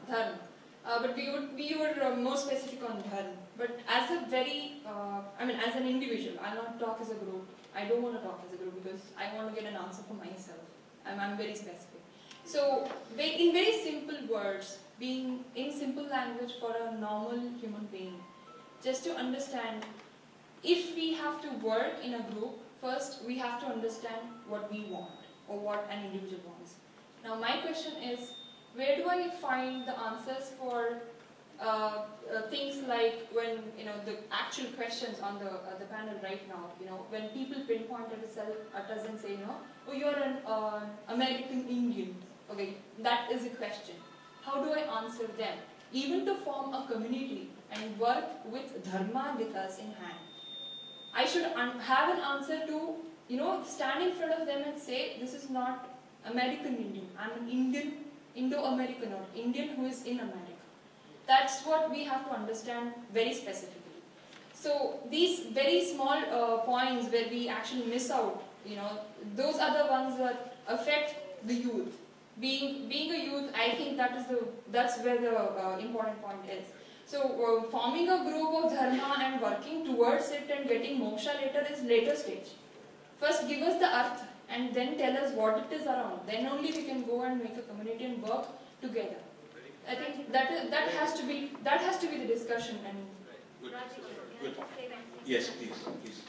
Dharma. But we were more specific on Dharma. But as a very, as an individual, I'll not talk as a group. I don't want to talk as a group because I want to get an answer for myself. I'm very specific. So, in very simple words, being in simple language for a normal human being, just to understand, if we have to work in a group, first we have to understand what we want or what an individual wants. Now my question is, where do I find the answers for things like when, the actual questions on the panel right now, when people pinpoint at us and say, oh, you're an American Indian. Okay, that is a question. How do I answer them? Even to form a community and work with dharma with us in hand, I should have an answer to, stand in front of them and say, this is not American Indian. I'm an Indian, Indo-American, or Indian who is in America. That's what we have to understand very specifically. So these very small points where we actually miss out, those are the ones that affect the youth. Being a youth, I think that's where the important point is. So forming a group of dharma and working towards it and getting moksha later is later stage. First give us the arth and then tell us what it is around. Then only we can go and make a community and work together. I think that has to be the discussion. And Good. Yes, please.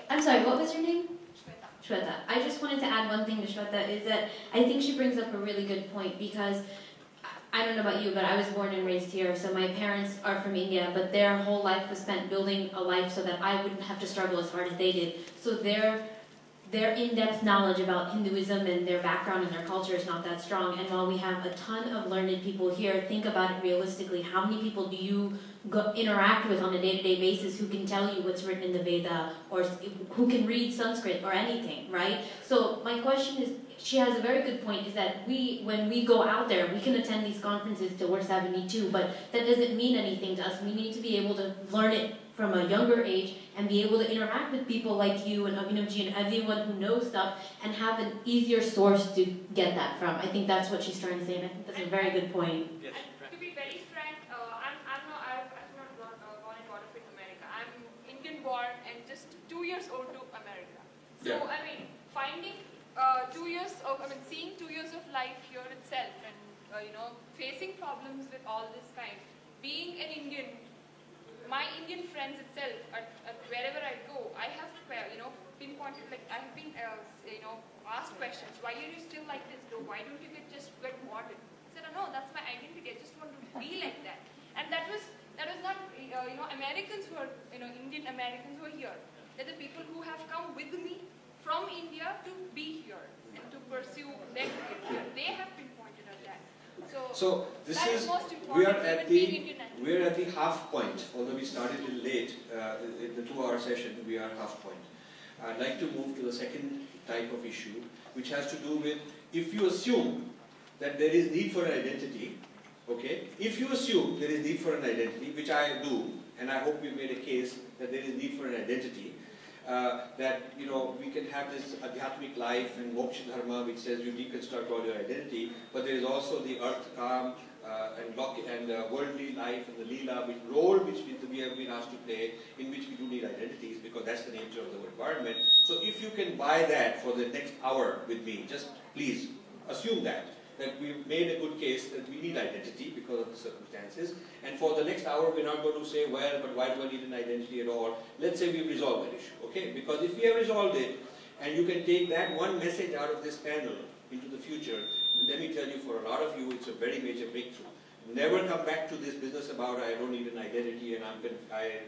I'm sorry, what was your name? Shweta. I just wanted to add one thing to Shweta, is that I think she brings up a really good point, because I don't know about you, but I was born and raised here, so my parents are from India, but their whole life was spent building a life so that I wouldn't have to struggle as hard as they did. So their in-depth knowledge about Hinduism and their background and their culture is not that strong. And while we have a ton of learned people here, think about it realistically. How many people do you interact with on a day-to-day basis who can tell you what's written in the Veda, or who can read Sanskrit or anything, right? So my question is, she has a very good point, is that when we go out there, we can attend these conferences till we're 72, but that doesn't mean anything to us. We need to be able to learn it from a younger age and be able to interact with people like you and Abhinavji and everyone who knows stuff and have an easier source to get that from. I think that's what she's trying to say, and I think that's a very good point. Yes. To be very frank, I'm not born and brought up in America. I'm Indian born and just 2 years old to America. So, yeah. I mean, finding seeing 2 years of life here itself and, facing problems with all this kind, being an Indian, my Indian friends itself, at wherever I go, I have, pinpointed, like, I have been, asked questions, why are you still like this, though? Why don't you just get water? I said, no, that's my identity, I just want to be like that. And that was not, Americans who are, Indian Americans who are here. They're the people who have come with me from India to be here and to pursue their career here. They have pinpointed at that. So this is, we are at the half point, although we started a little late in the 2-hour session, we are half point. I'd like to move to the second type of issue, which has to do with, if you assume that there is need for an identity, okay, if you assume there is need for an identity, which I do, and I hope we made a case that there is need for an identity, that we can have this adhyatmic life and moksha dharma, which says you deconstruct all your identity, but there is also the earth, calm, and worldly life and the leela, which role which we have been asked to play, in which we do need identities, because that's the nature of the environment. So if you can buy that for the next hour with me, just please assume that we've made a good case that we need identity because of the circumstances, and for the next hour we're not going to say, well, but why do I need an identity at all? Let's say we've resolved that issue, okay? Because if we have resolved it, and you can take that one message out of this panel into the future, let me tell you, for a lot of you, it's a very major breakthrough. Never come back to this business about I don't need an identity and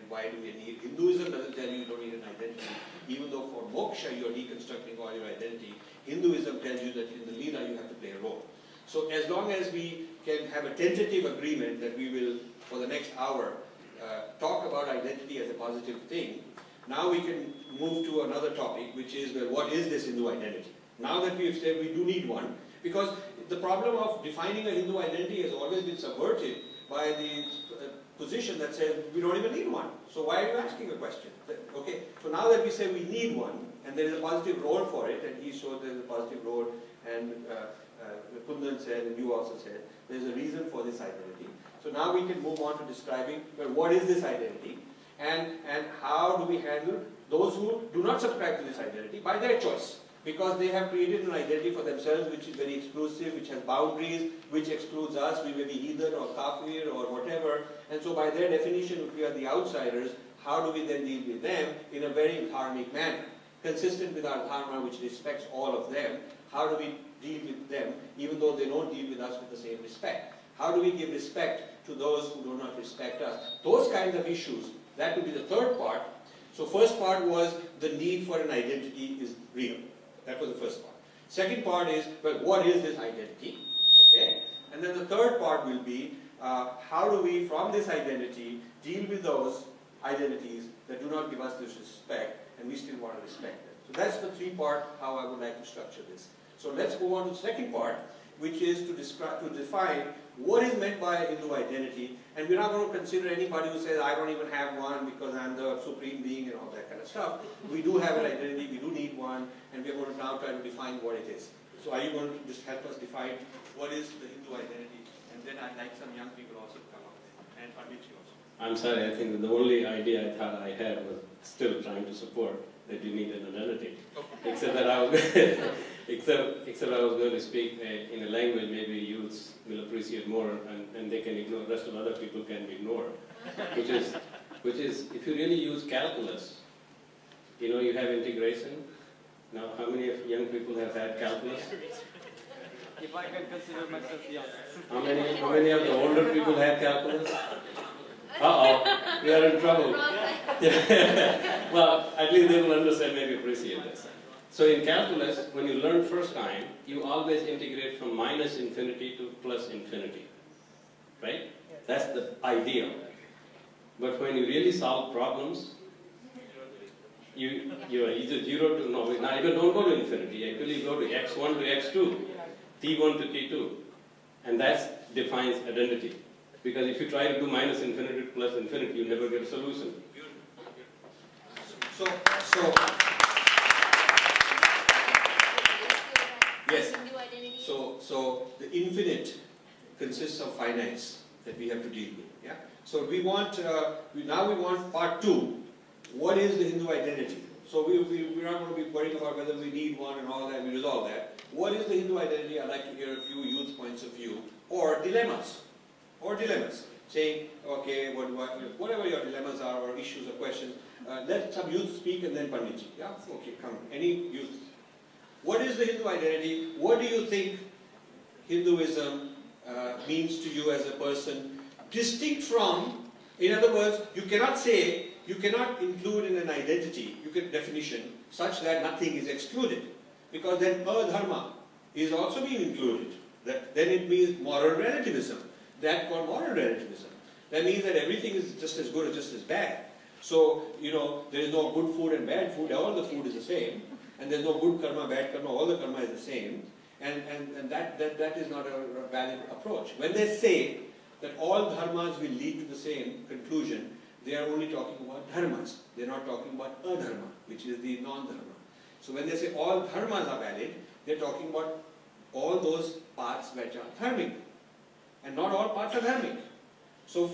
why do we need? Hinduism doesn't tell you don't need an identity. Even though for moksha you're deconstructing all your identity, Hinduism tells you that in the leela you have to play a role. So as long as we can have a tentative agreement that we will, for the next hour, talk about identity as a positive thing, now we can move to another topic, which is, well, what is this Hindu identity? Now that we've said we do need one, because the problem of defining a Hindu identity has always been subverted by the position that says we don't even need one. So why are you asking a question? Okay, so now that we say we need one, and there is a positive role for it, and he showed there is a positive role, and Kundan said, and you also said, there is a reason for this identity. So now we can move on to describing, well, what is this identity? And how do we handle those who do not subscribe to this identity by their choice? Because they have created an identity for themselves which is very exclusive, which has boundaries, which excludes us. We may be heathen or kafir or whatever. And so by their definition, if we are the outsiders, how do we then deal with them in a very dharmic manner? Consistent with our dharma, which respects all of them. How do we deal with them, even though they don't deal with us with the same respect? How do we give respect to those who do not respect us? Those kinds of issues, that would be the third part. So first part was the need for an identity is real. That was the first part. Second part is, well, what is this identity? Okay? And then the third part will be, how do we, from this identity, deal with those identities that do not give us this respect, and we still want to respect them. So that's the three-part, how I would like to structure this. So let's go on to the second part, which is to define what is meant by Hindu identity. And we're not going to consider anybody who says, I don't even have one because I'm the supreme being and all that kind of stuff. We do have an identity, we do need one, and we're going to now try to define what it is. So are you going to just help us define what is the Hindu identity? And then I'd like some young people also to come up and Pandit you also. I'm sorry, I think the only idea I thought I had was still trying to support that you need an identity. Okay. Except that I was except I was going to speak in a language maybe youths will appreciate more, and they can ignore, the rest of other people can ignore. which is if you really use calculus, you know, you have integration. Now, how many of young people have had calculus? If I can consider myself young. How many of the older people had calculus? Uh-oh, we are in trouble. Well, at least they will understand, maybe appreciate this. So in calculus, when you learn first time, you always integrate from minus infinity to plus infinity, right? That's the ideal. But when you really solve problems, you are either 0 to, no, now you don't go to infinity, actually you go to x1 to x2, t1 to t2, and that defines identity. Because if you try to do minus infinity to plus infinity, you never get a solution. Yes. So the infinite consists of finites that we have to deal with. Yeah. So we want now we want part 2. What is the Hindu identity? So we're not going to be worrying about whether we need one and all that. We resolve that. What is the Hindu identity? I'd like to hear a few youth points of view or dilemmas. Saying, okay, whatever your dilemmas are or issues or questions, let some youth speak and then Panditji. Yeah, okay, come. Any youth. What is the Hindu identity? What do you think Hinduism means to you as a person? Distinct from, in other words, you cannot include in an identity, definition, such that nothing is excluded. Because then dharma is also being included. Then it means moral relativism. That called moral relativism. That means that everything is just as good or just as bad. So, you know, there is no good food and bad food, all the food is the same. And there's no good karma, bad karma, all the karma is the same. And that is not a valid approach. When they say that all dharmas will lead to the same conclusion, they are only talking about dharmas. They're not talking about adharma, which is the non-dharma. So when they say all dharmas are valid, they're talking about all those paths which are dharmic. And not all paths are dharmic. So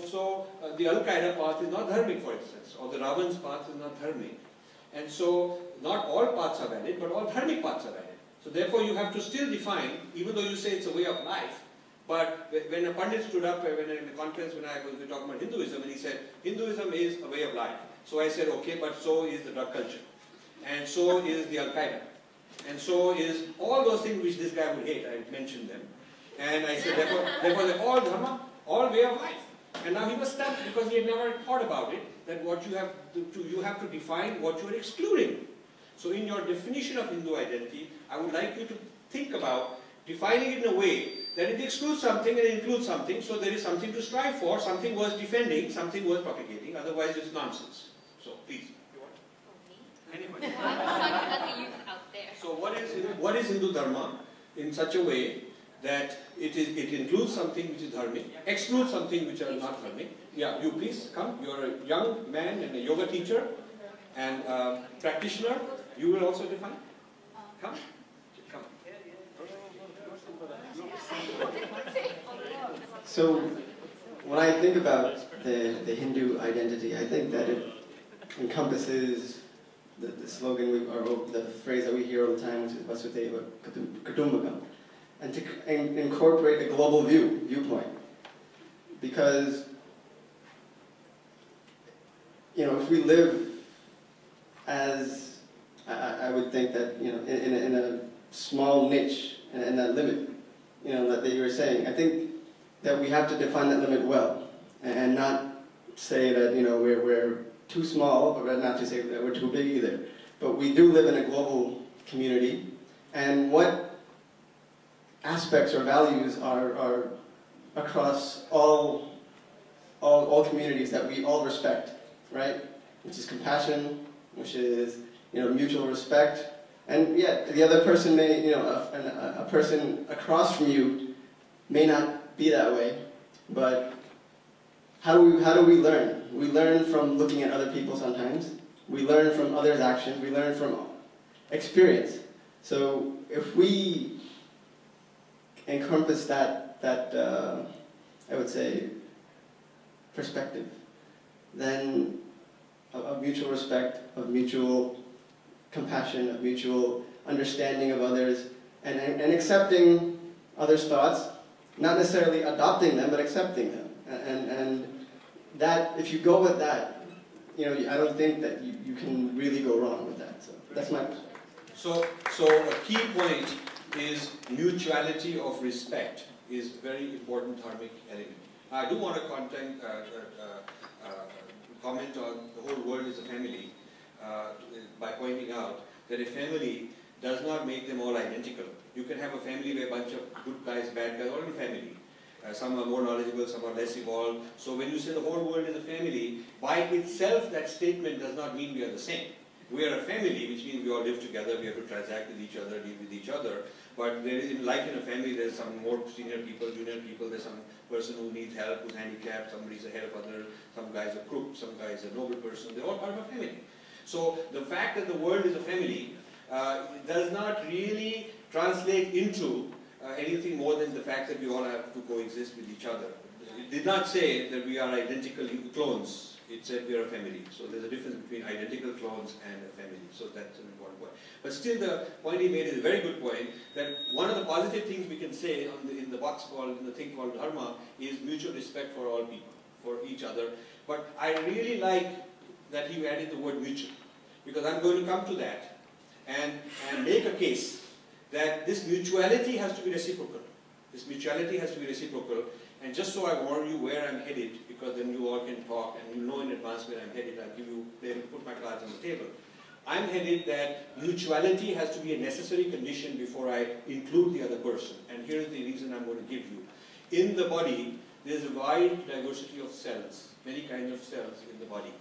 the Al-Qaeda path is not dharmic, for instance, or the Ravan's path is not dharmic. And so not all paths are valid, but all dharmic paths are valid. So therefore you have to still define, even though you say it's a way of life, but when a Pandit stood up in a conference when I was talking about Hinduism, and he said, Hinduism is a way of life. So I said, okay, but so is the drug culture. And so is the Al-Qaeda. And so is all those things which this guy would hate. I mentioned them. And I said, therefore they're all dharma, all way of life. And now he was stumped because he had never thought about it, that what you have to define what you are excluding. So in your definition of Hindu identity, I would like you to think about defining it in a way that it excludes something and it includes something, so there is something to strive for, something worth defending, something worth propagating, otherwise it's nonsense. So please. Anybody? So what is Hindu Dharma in such a way that it includes something which is dharmic, excludes something which are not dharmic. Yeah, you please come. You are a young man and a yoga teacher and practitioner. You will also define. Come. Come. So when I think about the Hindu identity, I think that encompasses the slogan, or the phrase that we hear all the time, which is Vasudhaiva Kutumbakam, and to incorporate a global viewpoint. Because, if we live as, I would think that, in a small niche, and that limit, that you were saying, I think that we have to define that limit well, and not say that, we're too small, but not to say that we're too big either. But we do live in a global community, and what aspects or values are across all communities that we all respect, right? Which is compassion, which is, mutual respect. And yet, the other person may, a person across from you may not be that way, but how do we learn? We learn from looking at other people sometimes. We learn from others' actions. We learn from experience. So if we encompass that I would say, perspective, then of mutual respect, of mutual compassion, of mutual understanding of others, and accepting others' thoughts, not necessarily adopting them, but accepting them. And that, if you go with that, I don't think that you can really go wrong with that. So that's my perspective. So a key point is mutuality of respect is very important dharmic element. I do want to comment on the whole world is a family by pointing out that a family does not make them all identical. You can have a family where a bunch of good guys, bad guys, all in a family. Some are more knowledgeable, some are less evolved. So when you say the whole world is a family, by itself that statement does not mean we are the same. We are a family, which means we all live together, we have to transact with each other, deal with each other. But there is, like in a family, there's some more senior people, junior people, there's some person who needs help, who's handicapped, somebody's ahead of others, some guy's a crook, some guy's a noble person, they're all part of a family. So the fact that the world is a family does not really translate into anything more than the fact that we all have to coexist with each other. It did not say that we are identical clones. It said we are a family. So there's a difference between identical clones and a family. So that's an important point. But still, the point he made is a very good point, that one of the positive things we can say in the thing called dharma is mutual respect for all people, for each other. But I really like that he added the word mutual, because I'm going to come to that and make a case that this mutuality has to be reciprocal. This mutuality has to be reciprocal. And just so I warn you where I'm headed, because then you all can talk and you know in advance where I'm headed, I'll put my cards on the table. I'm headed that mutuality has to be a necessary condition before I include the other person. And here's the reason I'm going to give you. In the body, there's a wide diversity of cells, many kinds of cells in the body.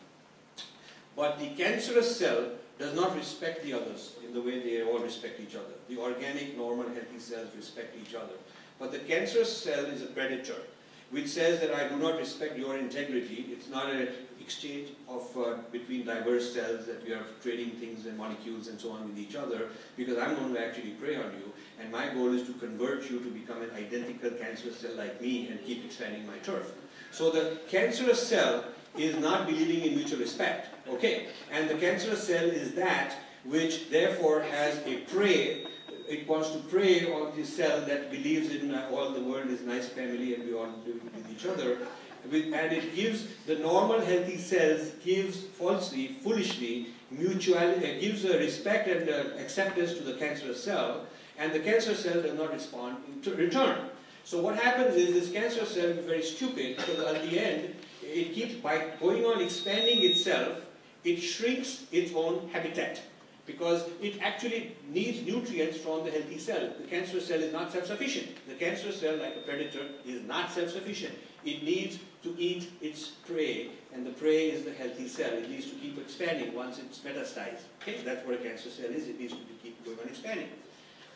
But the cancerous cell does not respect the others in the way they all respect each other. The organic, normal, healthy cells respect each other. But the cancerous cell is a predator, which says that I do not respect your integrity. It's not an exchange of between diverse cells that we are trading things and molecules and so on with each other, because I'm going to actually prey on you, and my goal is to convert you to become an identical cancerous cell like me and keep expanding my turf. So the cancerous cell is not believing in mutual respect, okay? And the cancerous cell is that which therefore has a prey. It wants to prey on this cell that believes in all the world is nice family and we all live with each other. And it gives the normal healthy cells, gives falsely, foolishly, mutuality, gives a respect and acceptance to the cancerous cell, and the cancerous cell does not respond in return. So what happens is this cancerous cell is very stupid, because at the end, it keeps, by going on expanding itself, it shrinks its own habitat, because it actually needs nutrients from the healthy cell. The cancerous cell is not self-sufficient. The cancerous cell, like a predator, is not self-sufficient. It needs to eat its prey, and the prey is the healthy cell. It needs to keep expanding once it's metastasized. Okay? That's what a cancer cell is. It needs to keep going on expanding.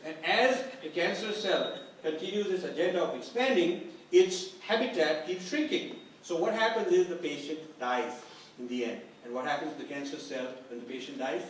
And as the cancer cell continues its agenda of expanding, its habitat keeps shrinking. So what happens is the patient dies in the end. And what happens to the cancer cell when the patient dies?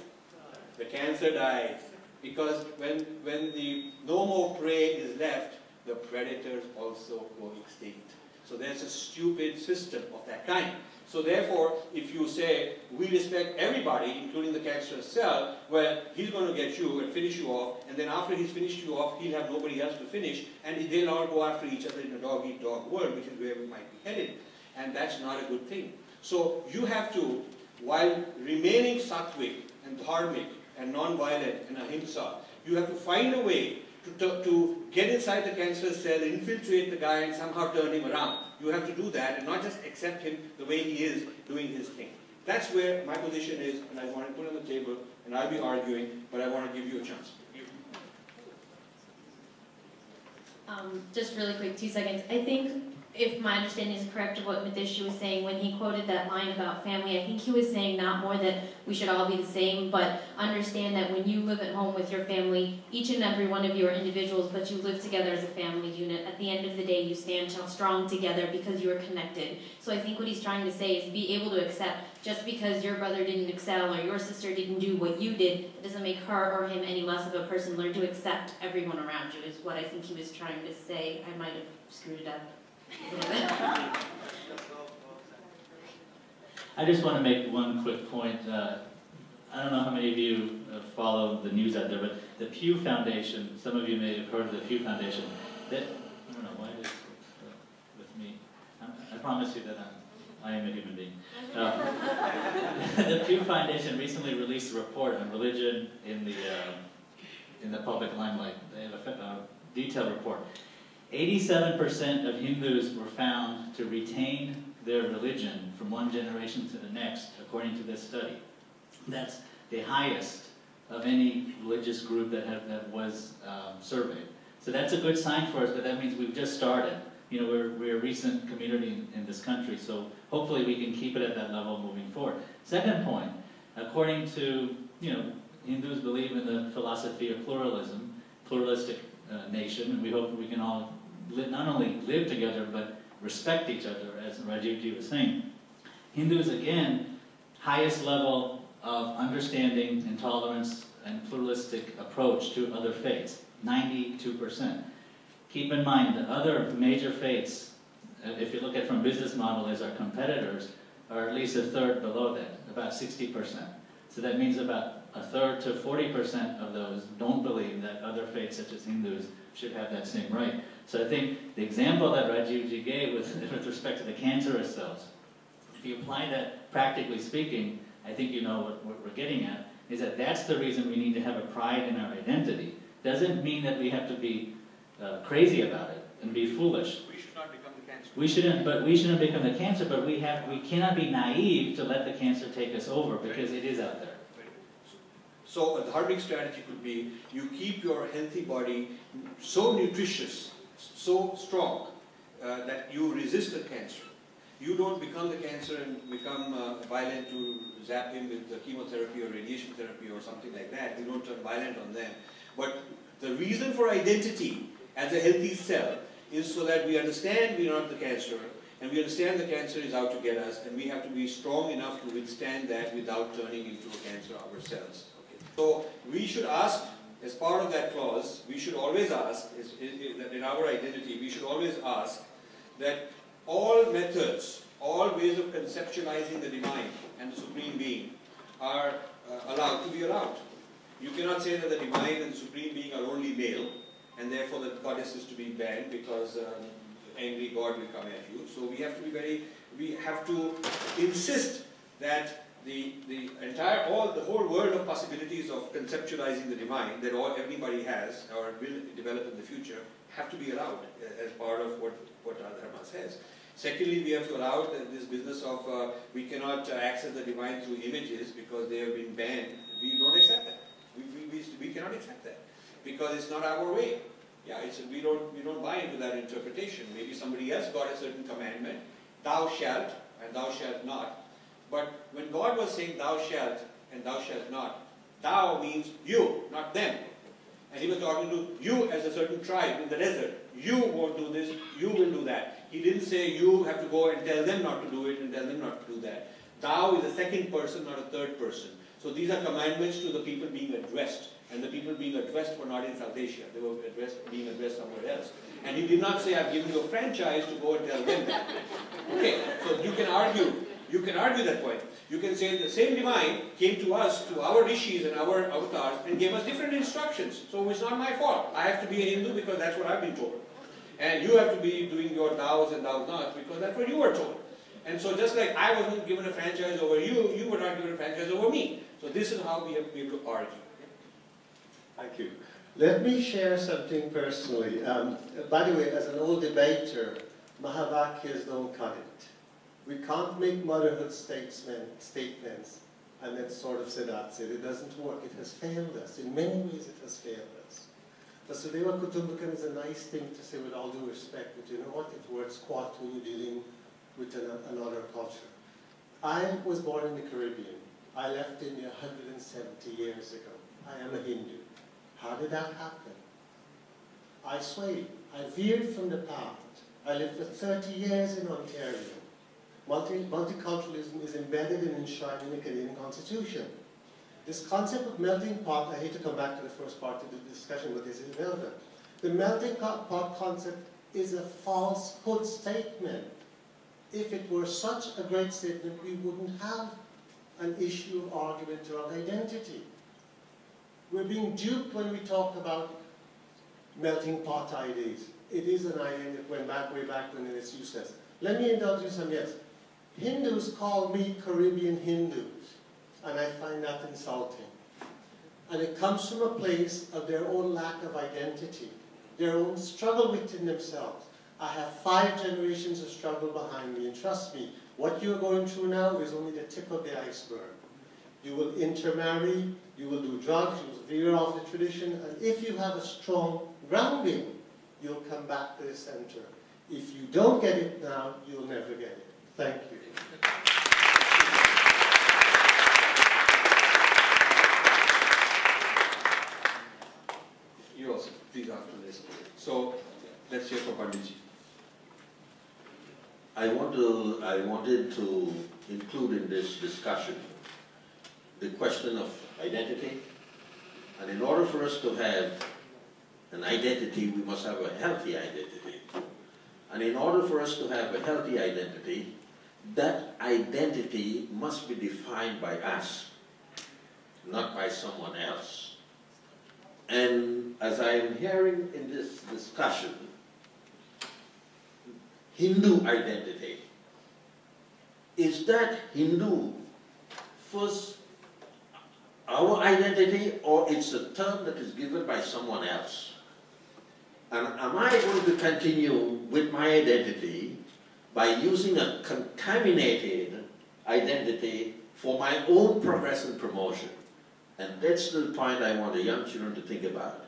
The cancer dies. Because when the no more prey is left, the predators also go extinct. So there's a stupid system of that kind. So therefore, if you say, we respect everybody, including the cancerous cell, well, he's going to get you and finish you off, and then after he's finished you off, he'll have nobody else to finish, and they'll all go after each other in a dog-eat-dog world, which is where we might be headed. And that's not a good thing. So you have to, while remaining sattvic and dharmic and non-violent and ahimsa, you have to find a way to get inside the cancerous cell, infiltrate the guy and somehow turn him around. You have to do that and not just accept him the way he is doing his thing. That's where my position is, and I want to put it on the table, and I'll be arguing, but I want to give you a chance. Just really quick, 2 seconds. I think, if my understanding is correct of what Mitesh was saying, when he quoted that line about family, I think he was saying not more that we should all be the same, but understand that when you live at home with your family, each and every one of you are individuals, but you live together as a family unit. At the end of the day, you stand strong together because you are connected. So I think what he's trying to say is be able to accept, just because your brother didn't excel or your sister didn't do what you did, it doesn't make her or him any less of a person. Learn to accept everyone around you is what I think he was trying to say. I might have screwed it up. I just want to make one quick point. I don't know how many of you follow the news out there, but the Pew Foundation, some of you may have heard of the Pew Foundation. That, I don't know, why is it with me? I promise you that I am a human being. The Pew Foundation recently released a report on religion in the public limelight. They have a detailed report. 87% of Hindus were found to retain their religion from one generation to the next, according to this study. That's the highest of any religious group that was surveyed. So that's a good sign for us, but that means we've just started. You know, we're a recent community in this country, so hopefully we can keep it at that level moving forward. Second point, according to, Hindus believe in the philosophy of pluralism, pluralistic nation, and we hope we can all not only live together, but respect each other, as Rajiv was saying. Hindus, again, highest level of understanding and tolerance and pluralistic approach to other faiths, 92%. Keep in mind that other major faiths, if you look at from business model as our competitors, are at least a third below that, about 60%. So that means about a third to 40% of those don't believe that other faiths such as Hindus should have that same right. So I think the example that Rajiv gave with respect to the cancerous cells, if you apply that practically speaking, I think you know what we're getting at, is that that's the reason we need to have a pride in our identity. Doesn't mean that we have to be crazy about it and be foolish. We should not become the cancer. We shouldn't become the cancer, but we cannot be naive to let the cancer take us over because it is out there. So a dharmic strategy could be, you keep your healthy body so nutritious, so strong, that you resist the cancer. You don't become the cancer and become violent to zap him with the chemotherapy or radiation therapy or something like that. You don't turn violent on them. But the reason for identity as a healthy cell is so that we understand we are not the cancer, and we understand the cancer is out to get us, and we have to be strong enough to withstand that without turning into a cancer ourselves. So we should ask, as part of that clause, we should always ask, in our identity, we should always ask that all methods, all ways of conceptualizing the divine and the Supreme Being are allowed to be allowed. You cannot say that the divine and the Supreme Being are only male, and therefore the goddess is to be banned because angry God will come at you. So we have to insist that the whole world of possibilities of conceptualizing the divine that everybody has or will develop in the future have to be allowed as part of what our dharma says. Secondly, we have to allow this business of we cannot access the divine through images because they have been banned. We don't accept that. We cannot accept that because it's not our way. Yeah, we don't buy into that interpretation. Maybe somebody else got a certain commandment, thou shalt and thou shalt not. But when God was saying thou shalt and thou shalt not, thou means you, not them. And he was talking to you as a certain tribe in the desert. You won't do this, you will do that. He didn't say you have to go and tell them not to do it and tell them not to do that. Thou is a second person, not a third person. So these are commandments to the people being addressed. And the people being addressed were not in South Asia. They were being addressed somewhere else. And he did not say, I've given you a franchise to go and tell them that. Okay, so you can argue. You can argue that point. You can say the same divine came to us, to our rishis and our avatars, and gave us different instructions. So it's not my fault. I have to be a Hindu because that's what I've been told. And you have to be doing your thous and thous nots because that's what you were told. And so just like I wasn't given a franchise over you, you were not given a franchise over me. So this is how we have to be able to argue. Thank you. Let me share something personally. By the way, as an old debater, Mahavakyas don't cut it. We can't make motherhood statements and then sort of say that's it. It doesn't work. It has failed us. In many ways it has failed us. Vasudeva Kutumbakam is a nice thing to say with all due respect, but you know what? It works quite when you're dealing with another culture. I was born in the Caribbean. I left India 170 years ago. I am a Hindu. How did that happen? I swayed. I veered from the path. I lived for 30 years in Ontario. Multiculturalism is embedded and enshrined in the Canadian Constitution. This concept of melting pot, I hate to come back to the first part of the discussion, but this is relevant. The melting pot concept is a falsehood statement. If it were such a great statement, we wouldn't have an issue of argument around identity. We're being duped when we talk about melting pot ideas. It is an idea that went way back when it's useless. Let me indulge you some yes. Hindus call me Caribbean Hindus, and I find that insulting. And it comes from a place of their own lack of identity, their own struggle within themselves. I have 5 generations of struggle behind me, and trust me, what you're going through now is only the tip of the iceberg. You will intermarry, you will do drugs, you will veer off the tradition, and if you have a strong grounding, you'll come back to the center. If you don't get it now, you'll never get it. Thank you. You also, please after this. So, let's hear from Panditji. I wanted to include in this discussion the question of identity. And in order for us to have an identity, we must have a healthy identity. And in order for us to have a healthy identity, that identity must be defined by us, not by someone else. And as I am hearing in this discussion, Hindu identity, is that Hindu first our identity, or it's a term that is given by someone else? And am I going to continue with my identity by using a contaminated identity for my own progress and promotion? And that's the point I want the young children to think about.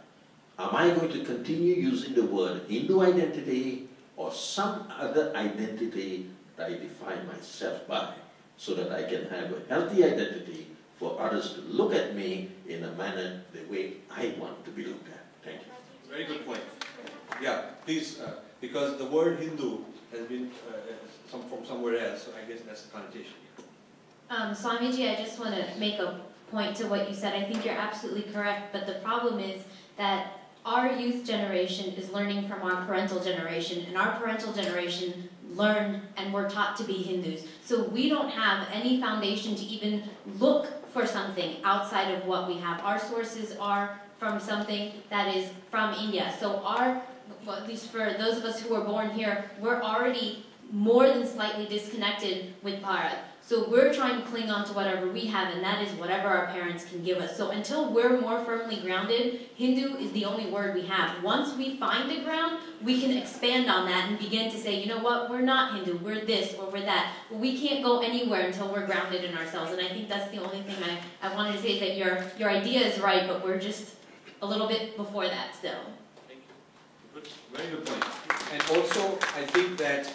Am I going to continue using the word Hindu identity or some other identity that I define myself by, so that I can have a healthy identity for others to look at me in a manner the way I want to be looked at? Thank you. Very good point. Yeah, please, because the word Hindu has been from somewhere else, so I guess that's the connotation. Swamiji, I just want to make a point to what you said. I think you're absolutely correct, but the problem is that our youth generation is learning from our parental generation, and our parental generation learned and were taught to be Hindus. So we don't have any foundation to even look for something outside of what we have. Our sources are from something that is from India. So well, at least for those of us who were born here, we're already more than slightly disconnected with Bharat. So we're trying to cling on to whatever we have, and that is whatever our parents can give us. So until we're more firmly grounded, Hindu is the only word we have. Once we find a ground, we can expand on that and begin to say, you know what, we're not Hindu, we're this or we're that. But we can't go anywhere until we're grounded in ourselves. And I think that's the only thing I wanted to say, is that your idea is right, but we're just a little bit before that still. Thank you. Good. Very good point. And also, I think that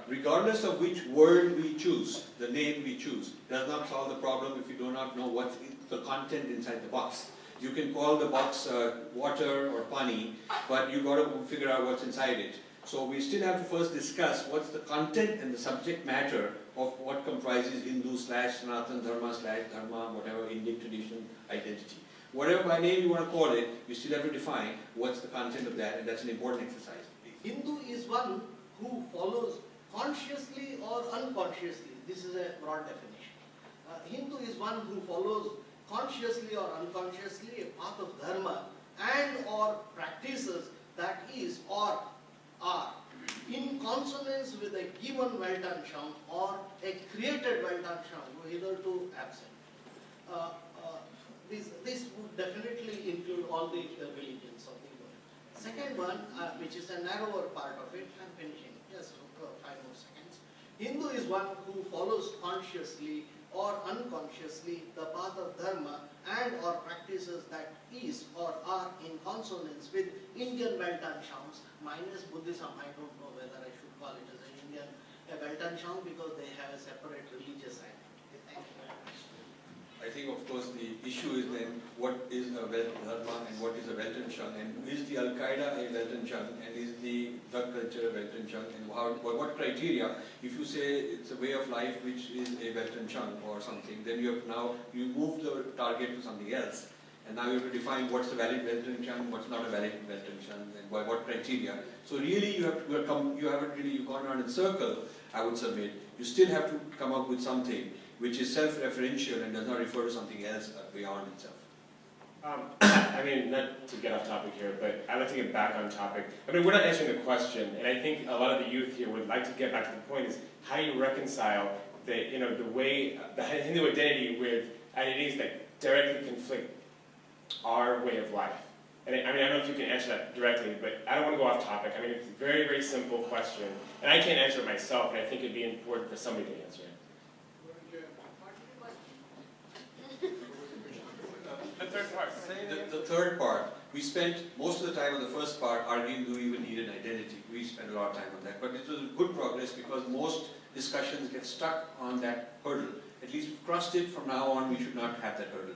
regardless of which word we choose, the name we choose, does not solve the problem if you do not know what's the content inside the box. You can call the box water or pani, but you've got to figure out what's inside it. So we still have to first discuss what's the content and the subject matter of what comprises Hindu / Sanatana Dharma / Dharma, whatever, Indian tradition, identity. Whatever by name you want to call it, you still have to define what's the content of that, and that's an important exercise. Hindu is one who follows consciously or unconsciously This is a broad definition. Hindu is one who follows consciously or unconsciously a path of dharma and or practices that is or are in consonance with a given Weltanschauung or a created Weltanschauung, hitherto absent. This would definitely include all the religions of the world. Second one, which is a narrower part of it, I'm finishing, just 5 more seconds. Hindu is one who follows consciously or unconsciously the path of dharma and or practices that is or are in consonance with Indian Weltanschauungs minus Buddhism. I don't know whether I should call it as an Indian Weltanschauung because they have a separate religious identity. Thank you very much. I think, of course, the issue is then what is a Dharma and what is a Weltanschauung, and is the Al-Qaeda a Weltanschauung, and is the drug culture a Weltanschauung, and what criteria? If you say it's a way of life which is a Weltanschauung or something, then you move the target to something else, and now you have to define what's a valid Weltanschauung, what's not a valid Weltanschauung, and by what criteria. So really, you've gone around in circle. I would submit you still have to come up with something which is self-referential and does not refer to something else beyond itself. I mean, not to get off topic here, but I'd like to get back on topic. I mean, we're not answering the question, and I think a lot of the youth here would like to get back to the point is how do you reconcile the Hindu identity with identities that directly conflict our way of life? And I don't know if you can answer that directly, but I don't want to go off topic. I mean, it's a very, very simple question, and I can't answer it myself, and I think it'd be important for somebody to answer it. The third part. The third part. We spent most of the time on the first part arguing do we even need an identity. We spent a lot of time on that. But it was good progress because most discussions get stuck on that hurdle. At least we've crossed it. From now on, we should not have that hurdle.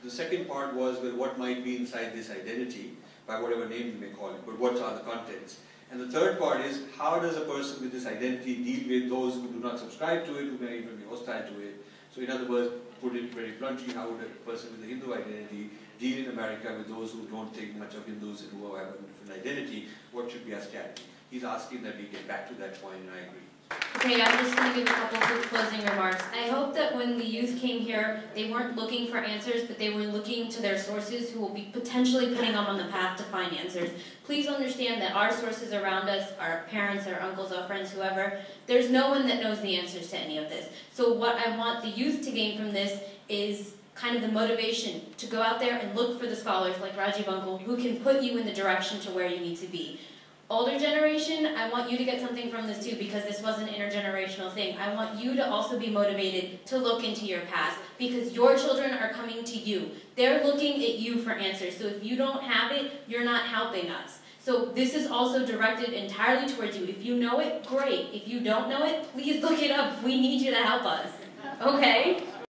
The second part was, well, what might be inside this identity, by whatever name you may call it, but what are the contents? And the third part is, how does a person with this identity deal with those who do not subscribe to it, who may even be hostile to it? So in other words, put it very bluntly, how would a person with a Hindu identity deal in America with those who don't think much of Hindus and who have a different identity? What should be our strategy? He's asking that we get back to that point, and I agree. Okay, I'm just going to give a couple quick closing remarks. I hope that when the youth came here, they weren't looking for answers, but they were looking to their sources who will be potentially putting them on the path to find answers. Please understand that our sources around us, our parents, our uncles, our friends, whoever, there's no one that knows the answers to any of this. So what I want the youth to gain from this is kind of the motivation to go out there and look for the scholars like Rajiv Uncle who can put you in the direction to where you need to be. Older generation, I want you to get something from this too because this was an intergenerational thing. I want you to also be motivated to look into your past because your children are coming to you. They're looking at you for answers. So if you don't have it, you're not helping us. So this is also directed entirely towards you. If you know it, great. If you don't know it, please look it up. We need you to help us. Okay?